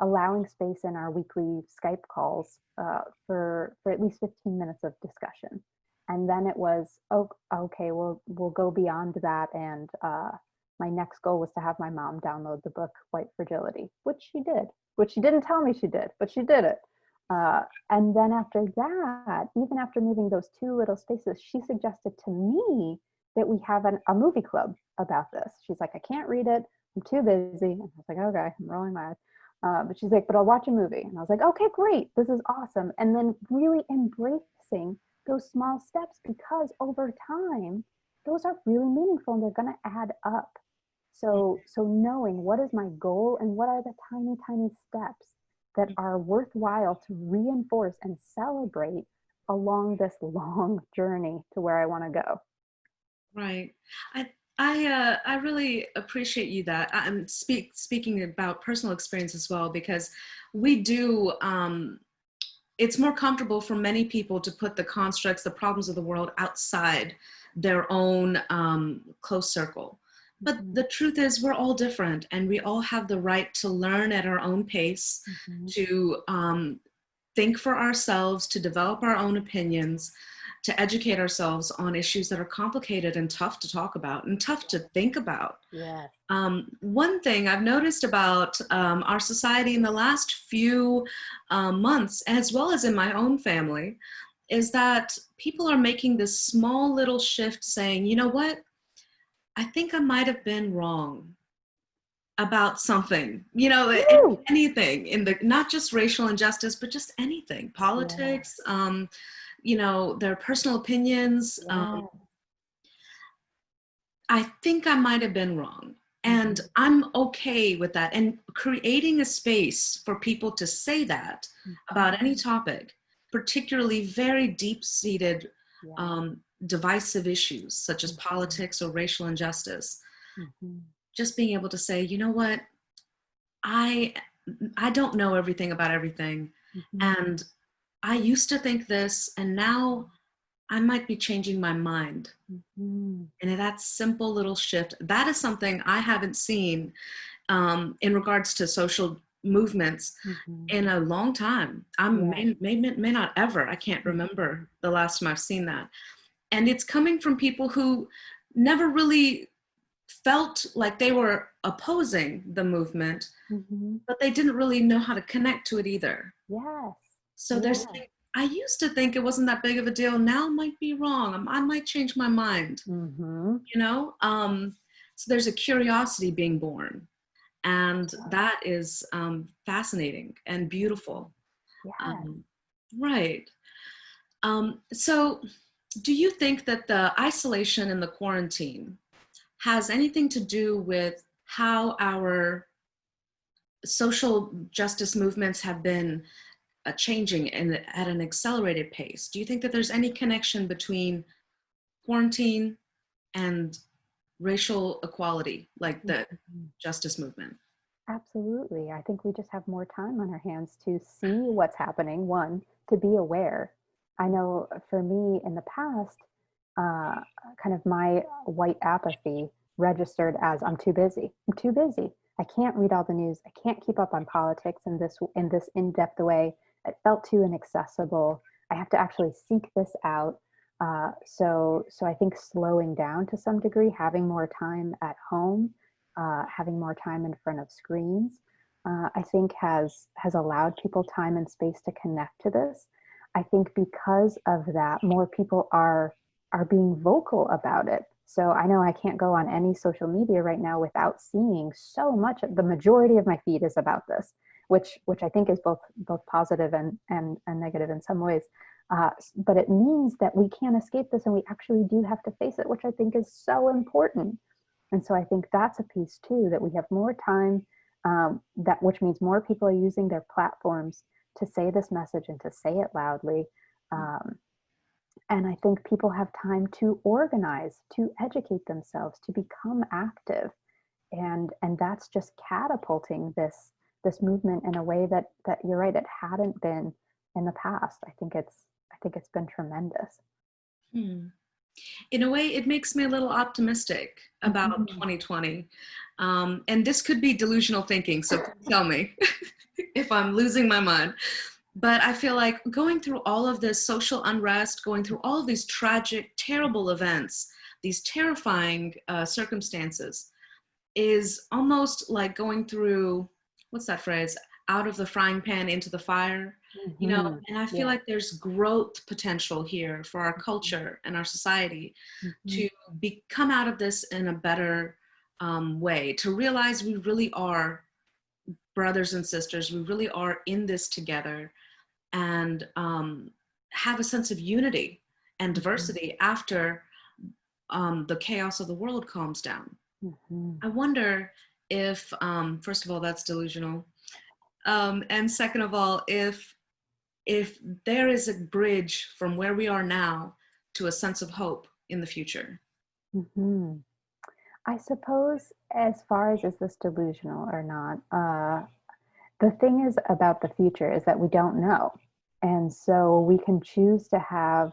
allowing space in our weekly Skype calls for at least 15 minutes of discussion. And then it was, okay, we'll go beyond that. And my next goal was to have my mom download the book White Fragility, which she did, which she didn't tell me she did, but she did it. And then after that, even after moving those 2 little spaces, she suggested to me that we have a movie club about this. She's like, I can't read it, I'm too busy. And I was like, okay, I'm rolling my eyes. But she's like, but I'll watch a movie. And I was like, okay, great, this is awesome. And then really embracing those small steps, because over time, those are really meaningful and they're going to add up. So knowing what is my goal and what are the tiny, tiny steps that are worthwhile to reinforce and celebrate along this long journey to where I want to go. Right. I really appreciate you that. I'm speaking about personal experience as well, because we do, it's more comfortable for many people to put the constructs, the problems of the world outside their own close circle. But the truth is, we're all different, and we all have the right to learn at our own pace, to think for ourselves, to develop our own opinions, to educate ourselves on issues that are complicated and tough to talk about and tough to think about. Yes. One thing I've noticed about our society in the last few months, as well as in my own family, is that people are making this small little shift saying, you know what? I think I might have been wrong about something, anything in the, not just racial injustice, but just anything, politics, their personal opinions. Yeah. I think I might have been wrong. And I'm okay with that. And creating a space for people to say that about any topic, particularly very deep-seated Yeah. divisive issues such as politics or racial injustice, Mm-hmm. just being able to say, you know what, I I don't know everything about everything. Mm-hmm. And I used to think this, and now I might be changing my mind. Mm-hmm. And that simple little shift, that is something I haven't seen in regards to social movements Mm-hmm. in a long time. I Yeah. may not ever. I can't remember the last time I've seen that. And it's coming from people who never really felt like they were opposing the movement, Mm-hmm. but they didn't really know how to connect to it either. Yes. So they're Yeah. saying, I used to think it wasn't that big of a deal. Now I might be wrong. I might change my mind, Mm-hmm. So there's a curiosity being born. And that is fascinating and beautiful. Yes. Um, right. So do you think that the isolation and the quarantine has anything to do with how our social justice movements have been changing at an accelerated pace? Do you think that there's any connection between quarantine and racial equality, like the Mhm. justice movement? Absolutely. I think we just have more time on our hands to see what's happening, one, to be aware. I know for me in the past, uh, kind of my white apathy registered as I'm too busy. I'm too busy. I can't read all the news. I can't keep up on politics in this in-depth way. It felt too inaccessible. I have to actually seek this out. So I think slowing down to some degree, having more time at home, having more time in front of screens, I think has allowed people time and space to connect to this. I think because of that, more people are being vocal about it. So I know I can't go on any social media right now without seeing so much. The majority of my feed is about this, which I think is both positive and negative in some ways. But it means that we can't escape this, and we actually do have to face it, which I think is so important. And so I think that's a piece too, that we have more time, that which means more people are using their platforms to say this message and to say it loudly. Um, and I think people have time to organize, to educate themselves, to become active, and that's just catapulting this movement in a way that you're right, it hadn't been in the past. I think it's been tremendous. Hmm. In a way, it makes me a little optimistic about Mhm. 2020. And this could be delusional thinking, so please tell me if I'm losing my mind. But I feel like going through all of this social unrest, going through all of these tragic, terrible events, these terrifying circumstances, is almost like going through, what's that phrase, out of the frying pan into the fire. Mhm. And I feel Yeah. like there's growth potential here for our culture and our society Mhm. to come out of this in a better way, to realize we really are brothers and sisters, we really are in this together, and have a sense of unity and Mhm. diversity after the chaos of the world calms down. Mhm. I wonder if, first of all, that's delusional, and second of all, if there is a bridge from where we are now to a sense of hope in the future. Mhm. I suppose, as far as is this delusional or not, the thing is about the future is that we don't know. And so we can choose to have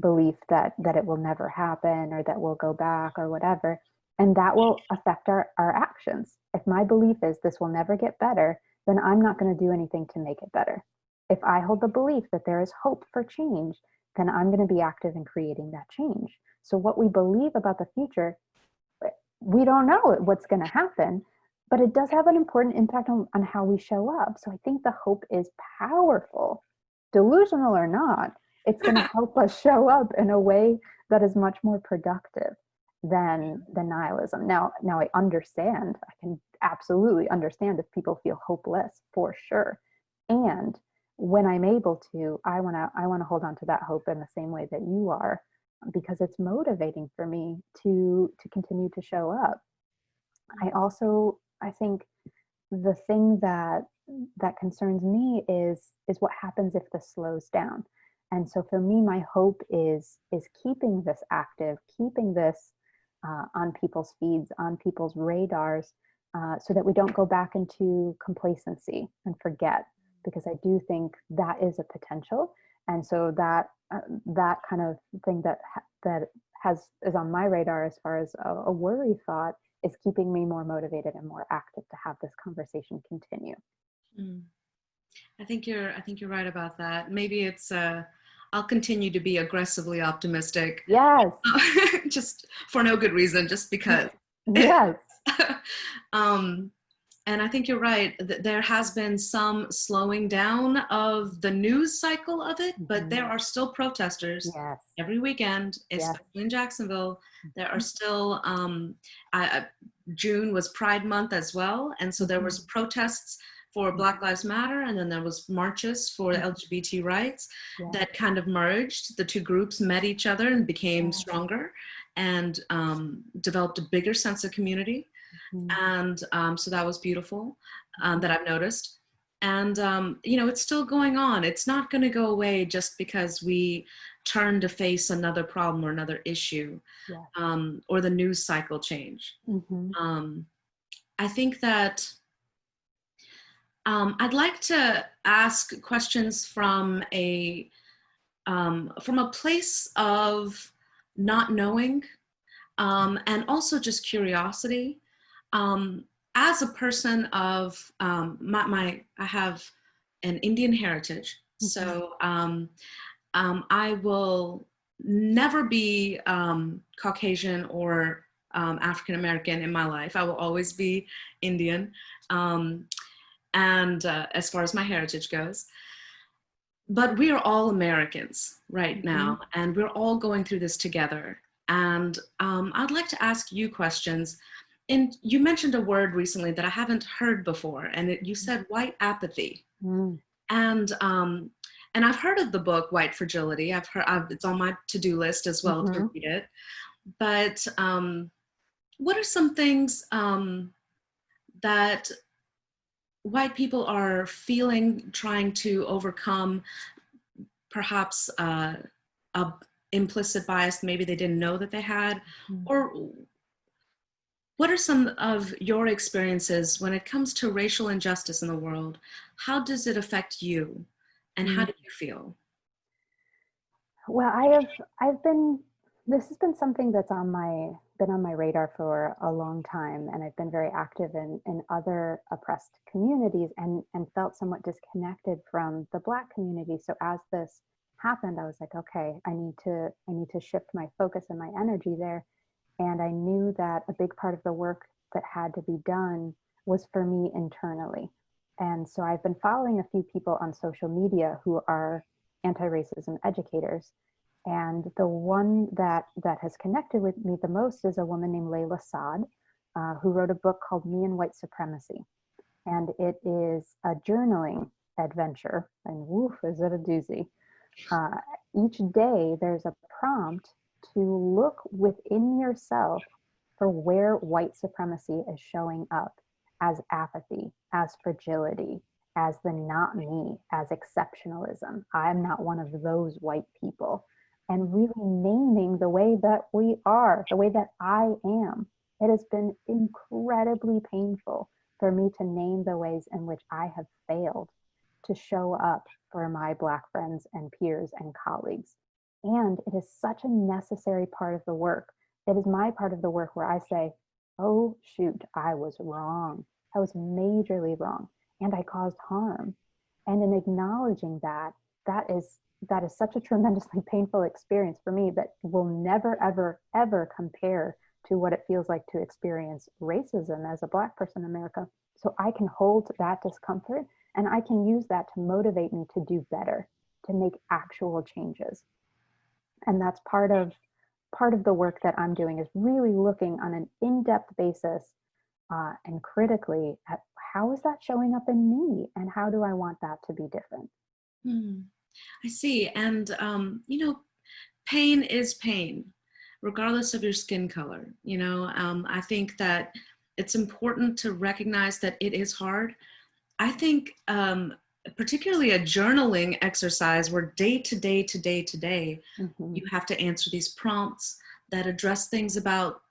belief that it will never happen, or that we'll go back, or whatever. And that will affect our actions. If my belief is this will never get better, then I'm not going to do anything to make it better. If I hold the belief that there is hope for change, then I'm going to be active in creating that change. So what we believe about the future, we don't know what's going to happen, but it does have an important impact on how we show up. So I think the hope is powerful, delusional or not. It's going to help us show up in a way that is much more productive than nihilism. Now I understand. I can absolutely understand if people feel hopeless, for sure. And when I'm able to, I want to hold on to that hope in the same way that you are, because it's motivating for me to continue to show up. I think the thing that concerns me is what happens if this slows down. And so for me, my hope is keeping this active, keeping this on people's feeds, on people's radars, so that we don't go back into complacency and forget, because I do think that is a potential. And so that kind of thing that is on my radar as far as a worry thought is keeping me more motivated and more active to have this conversation continue. Mm. I think you're right about that. Maybe it's I'll continue to be aggressively optimistic, Yes. just for no good reason, just because. Yes. um, and I think you're right. There has been some slowing down of the news cycle of it, but there are still protesters Yes. every weekend, Yes. especially in Jacksonville. There are Mhm. still, June was Pride Month as well. And so there was protests for Black Lives Matter, and then there was marches for LGBT rights Yes. that kind of merged. The two groups met each other and became Yes. stronger and developed a bigger sense of community. And so that was beautiful, that I've noticed. And, it's still going on. It's not going to go away just because we turn to face another problem or another issue, Yes. or the news cycle change. I think that I'd like to ask questions from a place of not knowing, and also just curiosity. Um, as a person of I have an Indian heritage, so I will never be Caucasian or African American in my life. I will always be Indian, and as far as my heritage goes. But we are all Americans right now, and we're all going through this together. And I'd like to ask you questions. And you mentioned a word recently that I haven't heard before, and you said white apathy. And I've heard of the book White Fragility. It's on my to-do list as well to read it. But what are some things that white people are feeling, trying to overcome, perhaps a implicit bias maybe they didn't know that they had? Or what are some of your experiences when it comes to racial injustice in the world? How does it affect you, and how do you feel? Well, I've been, this has been something that's been on my radar for a long time, and I've been very active in other oppressed communities, and felt somewhat disconnected from the Black community. So as this happened, I was like, okay, I need to shift my focus and my energy there. And I knew that a big part of the work that had to be done was for me internally. And so I've been following a few people on social media who are anti-racism educators. And the one that has connected with me the most is a woman named Layla Saad, who wrote a book called Me and White Supremacy. And it is a journaling adventure, and woof, is it a doozy. Each day there's a prompt to look within yourself for where white supremacy is showing up as apathy, as fragility, as the not me, as exceptionalism. I'm not one of those white people. And really naming the way that we are, the way that I am. It has been incredibly painful for me to name the ways in which I have failed to show up for my Black friends and peers and colleagues. And it is such a necessary part of the work. It is my part of the work where I say, oh, shoot, I was wrong. I was majorly wrong, and I caused harm. And in acknowledging that, that is such a tremendously painful experience for me that will never, ever, ever compare to what it feels like to experience racism as a Black person in America. So I can hold that discomfort, and I can use that to motivate me to do better, to make actual changes. And that's part of the work that I'm doing, is really looking on an in-depth basis, and critically at how is that showing up in me, and how do I want that to be different. Hmm. I see. And, pain is pain, regardless of your skin color. I think that it's important to recognize that it is hard. I think, particularly a journaling exercise where day to day to day to day, Mm-hmm. you have to answer these prompts that address things about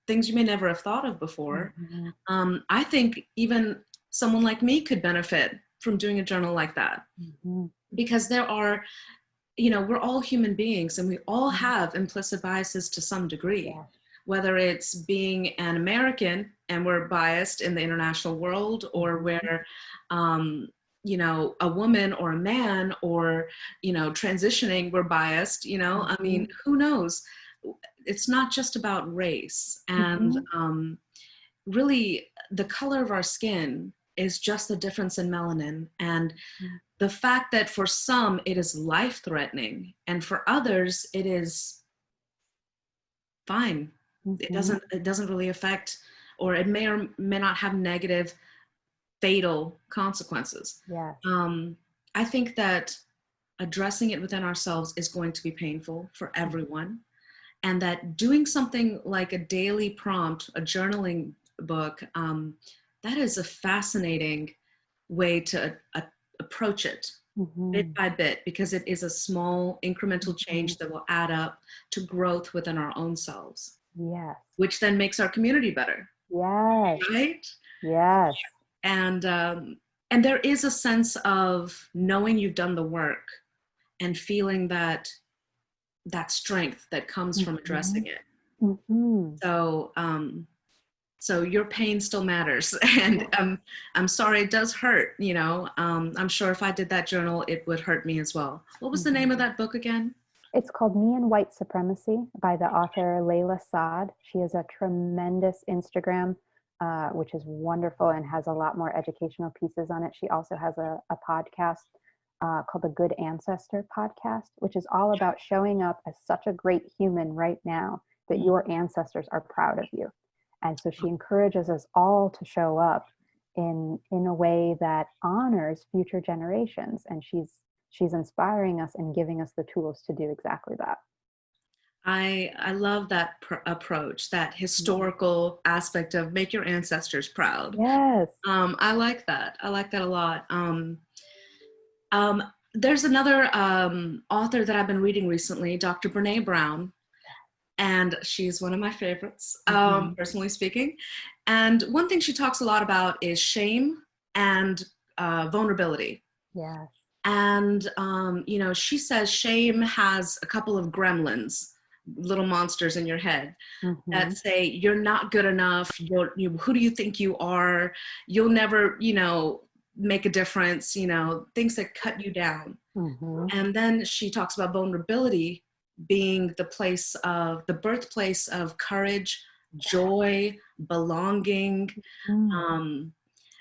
things you may never have thought of before. Mm-hmm. I think even someone like me could benefit from doing a journal like that, Mm-hmm. because we're all human beings and we all have implicit biases to some degree, Yes. whether it's being an American and we're biased in the international world, or Mm-hmm. where, a woman or a man, or, transitioning, we're biased, I Mm-hmm. mean, who knows? It's not just about race. And Mm-hmm. really, the color of our skin is just the difference in melanin. And the fact that for some it is life threatening and for others it is fine. It Mm-hmm. doesn't really affect, or it may or may not have negative fatal consequences. Yes. I think that addressing it within ourselves is going to be painful for everyone, and that doing something like a daily prompt, a journaling book, that is a fascinating way to approach it, bit Mm-hmm. by bit, because it is a small incremental Mm-hmm. change that will add up to growth within our own selves, Yes. which then makes our community better, Yes. right? Yes. And there is a sense of knowing you've done the work and feeling that strength that comes from Mm-hmm. addressing it. Mm-hmm. So your pain still matters. And I'm sorry it does hurt. I'm sure if I did that journal it would hurt me as well. What was the name of Mm-hmm. that book again? It's called Me and White Supremacy by the author Layla Saad. She has a tremendous Instagram, which is wonderful and has a lot more educational pieces on it. She also has a podcast called the Good Ancestor Podcast, which is all about showing up as such a great human right now that Mm. your ancestors are proud of you. And so she encourages us all to show up in a way that honors future generations. And she's inspiring us and giving us the tools to do exactly that. I love that approach, that Mhm. historical aspect of make your ancestors proud. Yes. I like that. I like that a lot. Um, there's another author that I've been reading recently, Dr. Brene Brown, and she's one of my favorites, Hmm. personally speaking. And one thing she talks a lot about is shame and vulnerability. Yes. And, she says shame has a couple of gremlins, little monsters in your head that Hmm. say, you're not good enough. Who do you think you are? You'll never, make a difference, things that cut you down. Hmm. And then she talks about vulnerability being the birthplace of courage, joy, belonging. Mm. Um,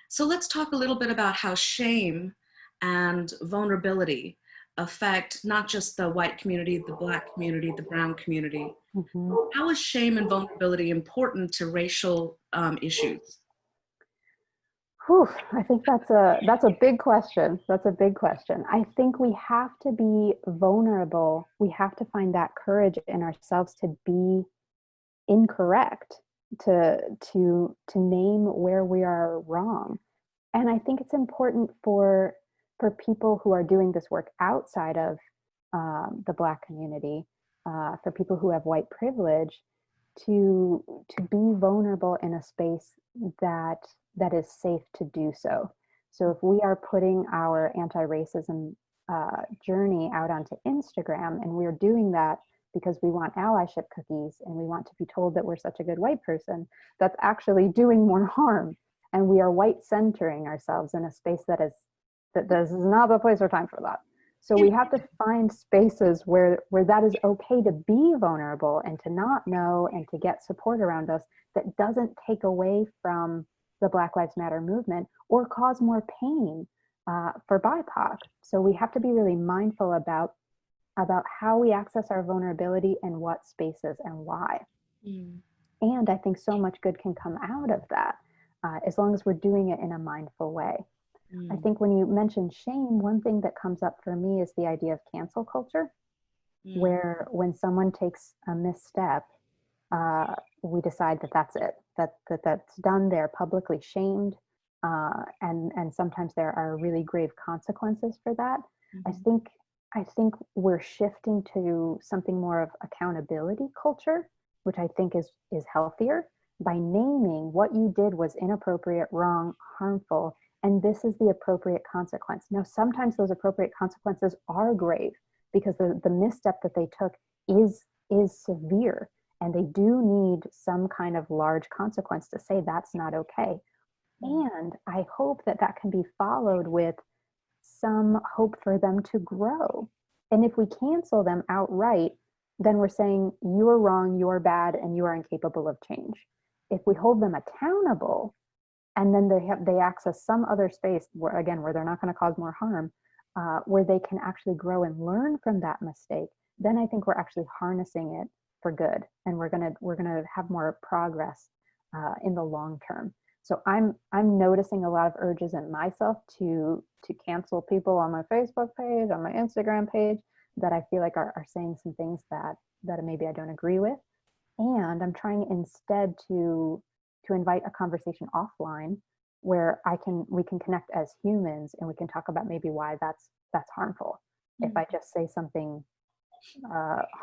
so let's talk a little bit about how shame and vulnerability affect not just the white community, the Black community, the brown community. Hmm. How is shame and vulnerability important to racial issues? Whew, I think that's a big question. That's a big question. I think we have to be vulnerable. We have to find that courage in ourselves to be incorrect, to name where we are wrong. And I think it's important for people who are doing this work outside of the Black community, for people who have white privilege, to be vulnerable in a space that that is safe to do so. So if we are putting our anti-racism journey out onto Instagram, and we're doing that because we want allyship cookies and we want to be told that we're such a good white person, that's actually doing more harm. And we are white centering ourselves in a space that this is not the place or time for that. So we have to find spaces where that is okay to be vulnerable and to not know and to get support around us that doesn't take away from the Black Lives Matter movement or cause more pain for BIPOC. So we have to be really mindful about how we access our vulnerability and what spaces and why. Mm. And I think so much good can come out of that as long as we're doing it in a mindful way. I think when you mention shame, one thing that comes up for me is the idea of cancel culture, Mm. where when someone takes a misstep, we decide that that's it, that's done. They're publicly shamed, and sometimes there are really grave consequences for that. I Mhm. think I think we're shifting to something more of accountability culture, which I think is healthier, by naming what you did was inappropriate, wrong, harmful, and this is the appropriate consequence. Now, sometimes those appropriate consequences are grave because the misstep that they took is severe, and they do need some kind of large consequence to say that's not okay. Mm. And I hope that that can be followed with some hope for them to grow. And if we cancel them outright, then we're saying you're wrong, you're bad, and you are incapable of change. If we hold them accountable, and then they access some other space where, again, where they're not going to cause more harm, where they can actually grow and learn from that mistake, then I think we're actually harnessing it for good, and we're gonna have more progress in the long term. So I'm noticing a lot of urges in myself to cancel people on my Facebook page, on my Instagram page, that I feel like are saying some things that maybe I don't agree with, and I'm trying instead to invite a conversation offline where we can connect as humans, and we can talk about maybe why that's harmful. If Mm. I just say something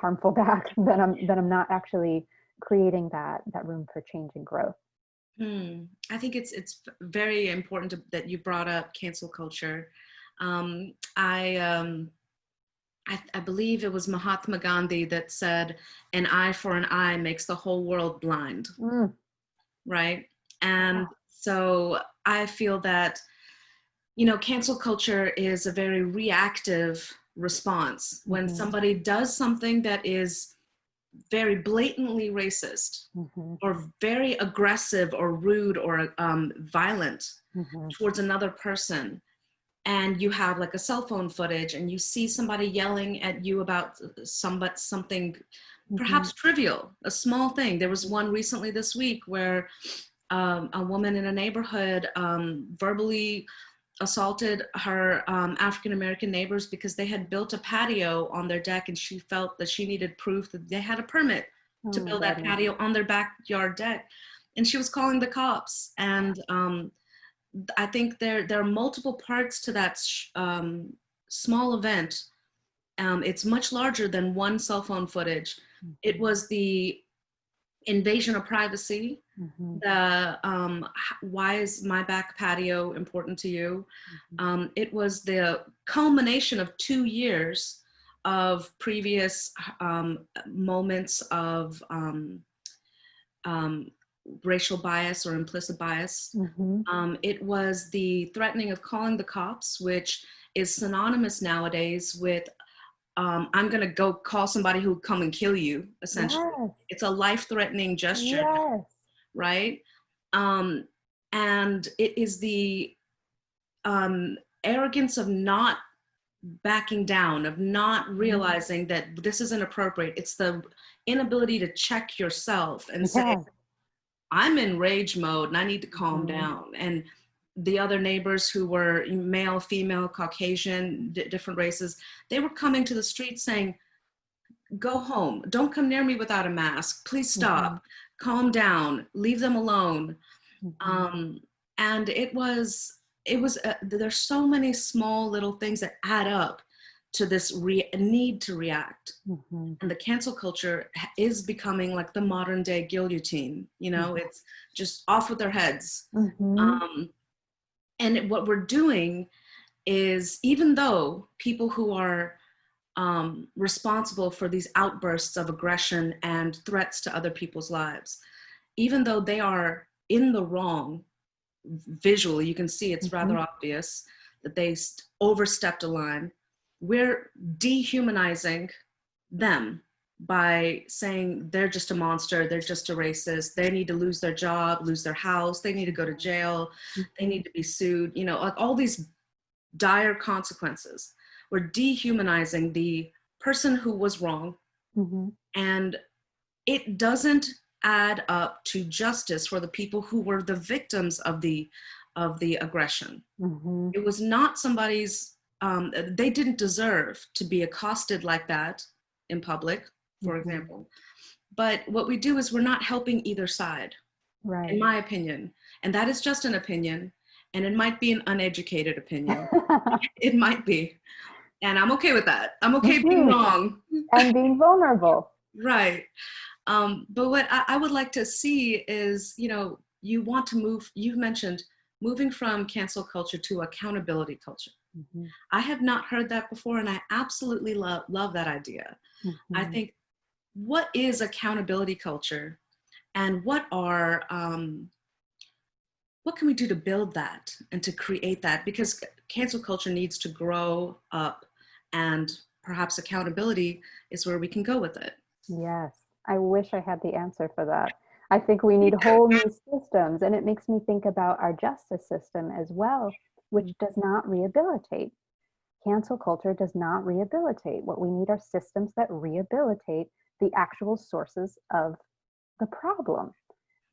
harmful back, then I'm not actually creating that room for change and growth. I think it's very important that you brought up cancel culture. Um, I, um, I believe it was Mahatma Gandhi that said, "An eye for an eye makes the whole world blind." Mm, Right? yeah. And so I feel that, cancel culture is a very reactive response. When Hmm. somebody does something that is very blatantly racist Hmm. or very aggressive or rude or violent Hmm. towards another person, and you have like a cell phone footage and you see somebody yelling at you about something Hmm. perhaps trivial, a small thing. There was one recently this week where a woman in a neighborhood verbally assaulted her African American neighbors because they had built a patio on their deck, and she felt that she needed proof that they had a permit Oh to my build that goodness. patio on their backyard deck. And she was calling the cops. And I think there are multiple parts to that small event. It's much larger than one cell phone footage. It Hmm. was the invasion of privacy, Hmm. the why is my back patio important to you. Hmm. It was the culmination of 2 years of previous moments of um, racial bias or implicit bias. Hmm. It was the threatening of calling the cops, which is synonymous nowadays with I'm going to go call somebody who'll come and kill you, essentially. Yes. It's a life-threatening gesture, Yes. right? Um, and it is the um, arrogance of not backing down, of not Mhm. realizing that this is inappropriate. It's the inability to check yourself and say, Yeah. I'm in rage mode and I need to calm Mhm. down. And the other neighbors who were male, female, Caucasian, different races, they were coming to the street saying, go home. Don't come near me without a mask. Please Mhm. stop. Calm down. Leave them alone. Mhm. Um, and there's so many small little things that add up to this need to react. Mhm. And the cancel culture is becoming like the modern day guillotine. Mhm. It's just off with their heads. Mhm. Um, and what we're doing is, even though people who are responsible for these outbursts of aggression and threats to other people's lives, even though they are in the wrong visually, you can see it's rather Mhm. obvious that they overstepped a line. We're dehumanizing them by saying they're just a monster, they're just a racist, they need to lose their job, lose their house, they need to go to jail, they Mhm. need to be sued, like all these dire consequences. We're dehumanizing the person who was wrong, Mhm. and it doesn't add up to justice for the people who were the victims of the of the aggression. Mm-hmm. It was not somebody's, they didn't deserve to be accosted like that in public, for Mm-hmm. example. But what we do is we're not helping either side, in Right. my opinion. And that is just an opinion. And it might be an uneducated opinion. It might be. And I'm okay with that. I'm okay being Mm-hmm. wrong. And being vulnerable. Right. But what I would like to see is, you want to move, you've mentioned moving from cancel culture to accountability culture. Mm-hmm. I have not heard that before, and I absolutely love that idea. I Mm-hmm. think, what is accountability culture, and what can we do to build that and to create that? Because cancel culture needs to grow up, and perhaps accountability is where we can go with it. Yes, I wish I had the answer for that. I think we need whole new systems, and it makes me think about our justice system as well, which does not rehabilitate. Cancel culture does not rehabilitate. What we need are systems that rehabilitate the actual sources of the problem.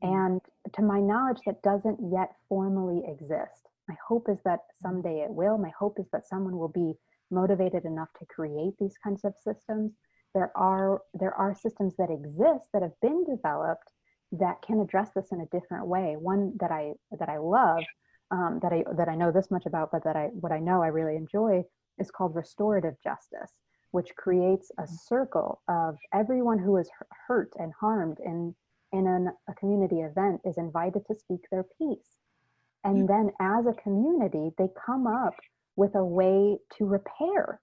And to my knowledge, that doesn't yet formally exist. My hope is that someday it will. My hope is that someone will be motivated enough to create these kinds of systems. There are systems that exist that have been developed that can address this in a different way. One that I love, that I know this much about, but what I know I really enjoy, is called restorative justice, which creates a circle of everyone who is hurt and harmed in a community event is invited to speak their piece. And then as a community, they come up with a way to repair.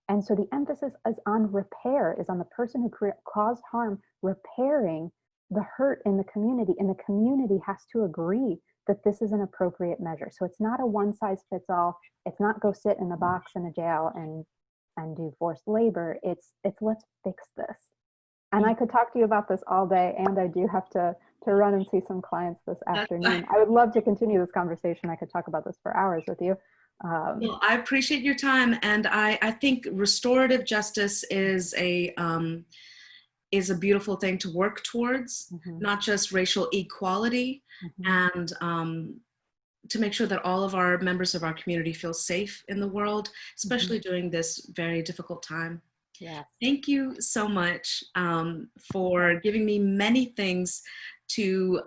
And so the emphasis is on repair, is on the person who caused harm repairing the hurt in the community. And the community has to agree that this is an appropriate measure. So it's not a one size fits all. It's not go sit in a box in a jail and do forced labor. It's let's fix this. And I could talk to you about this all day, and I do have to run and see some clients this afternoon. I would love to continue this conversation. I could talk about this for hours with you. Well, I appreciate your time, and I think restorative justice is a beautiful thing to work towards, Mm-hmm. not just racial equality, Mm-hmm. and to make sure that all of our members of our community feel safe in the world, especially during this very difficult time. Yes. Thank you so much for giving me many things to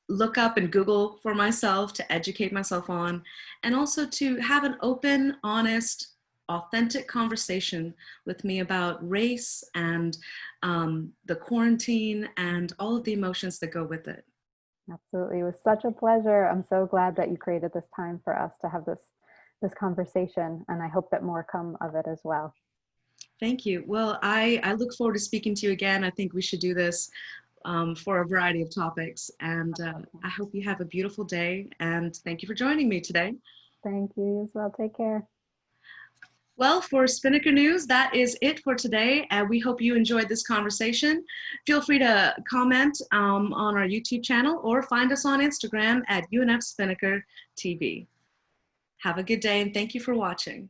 look up and Google for myself, to educate myself on, and also to have an open, honest, authentic conversation with me about race and the quarantine and all of the emotions that go with it. Absolutely. It was such a pleasure. I'm so glad that you created this time for us to have this conversation, and I hope that more come of it as well. Thank you. Well, I look forward to speaking to you again. I think we should do this for a variety of topics. And I hope you have a beautiful day. And thank you for joining me today. Thank you as well. Take care. Well, for Spinnaker News, that is it for today. And we hope you enjoyed this conversation. Feel free to comment on our YouTube channel or find us on Instagram at UNF Spinnaker TV. Have a good day, and thank you for watching.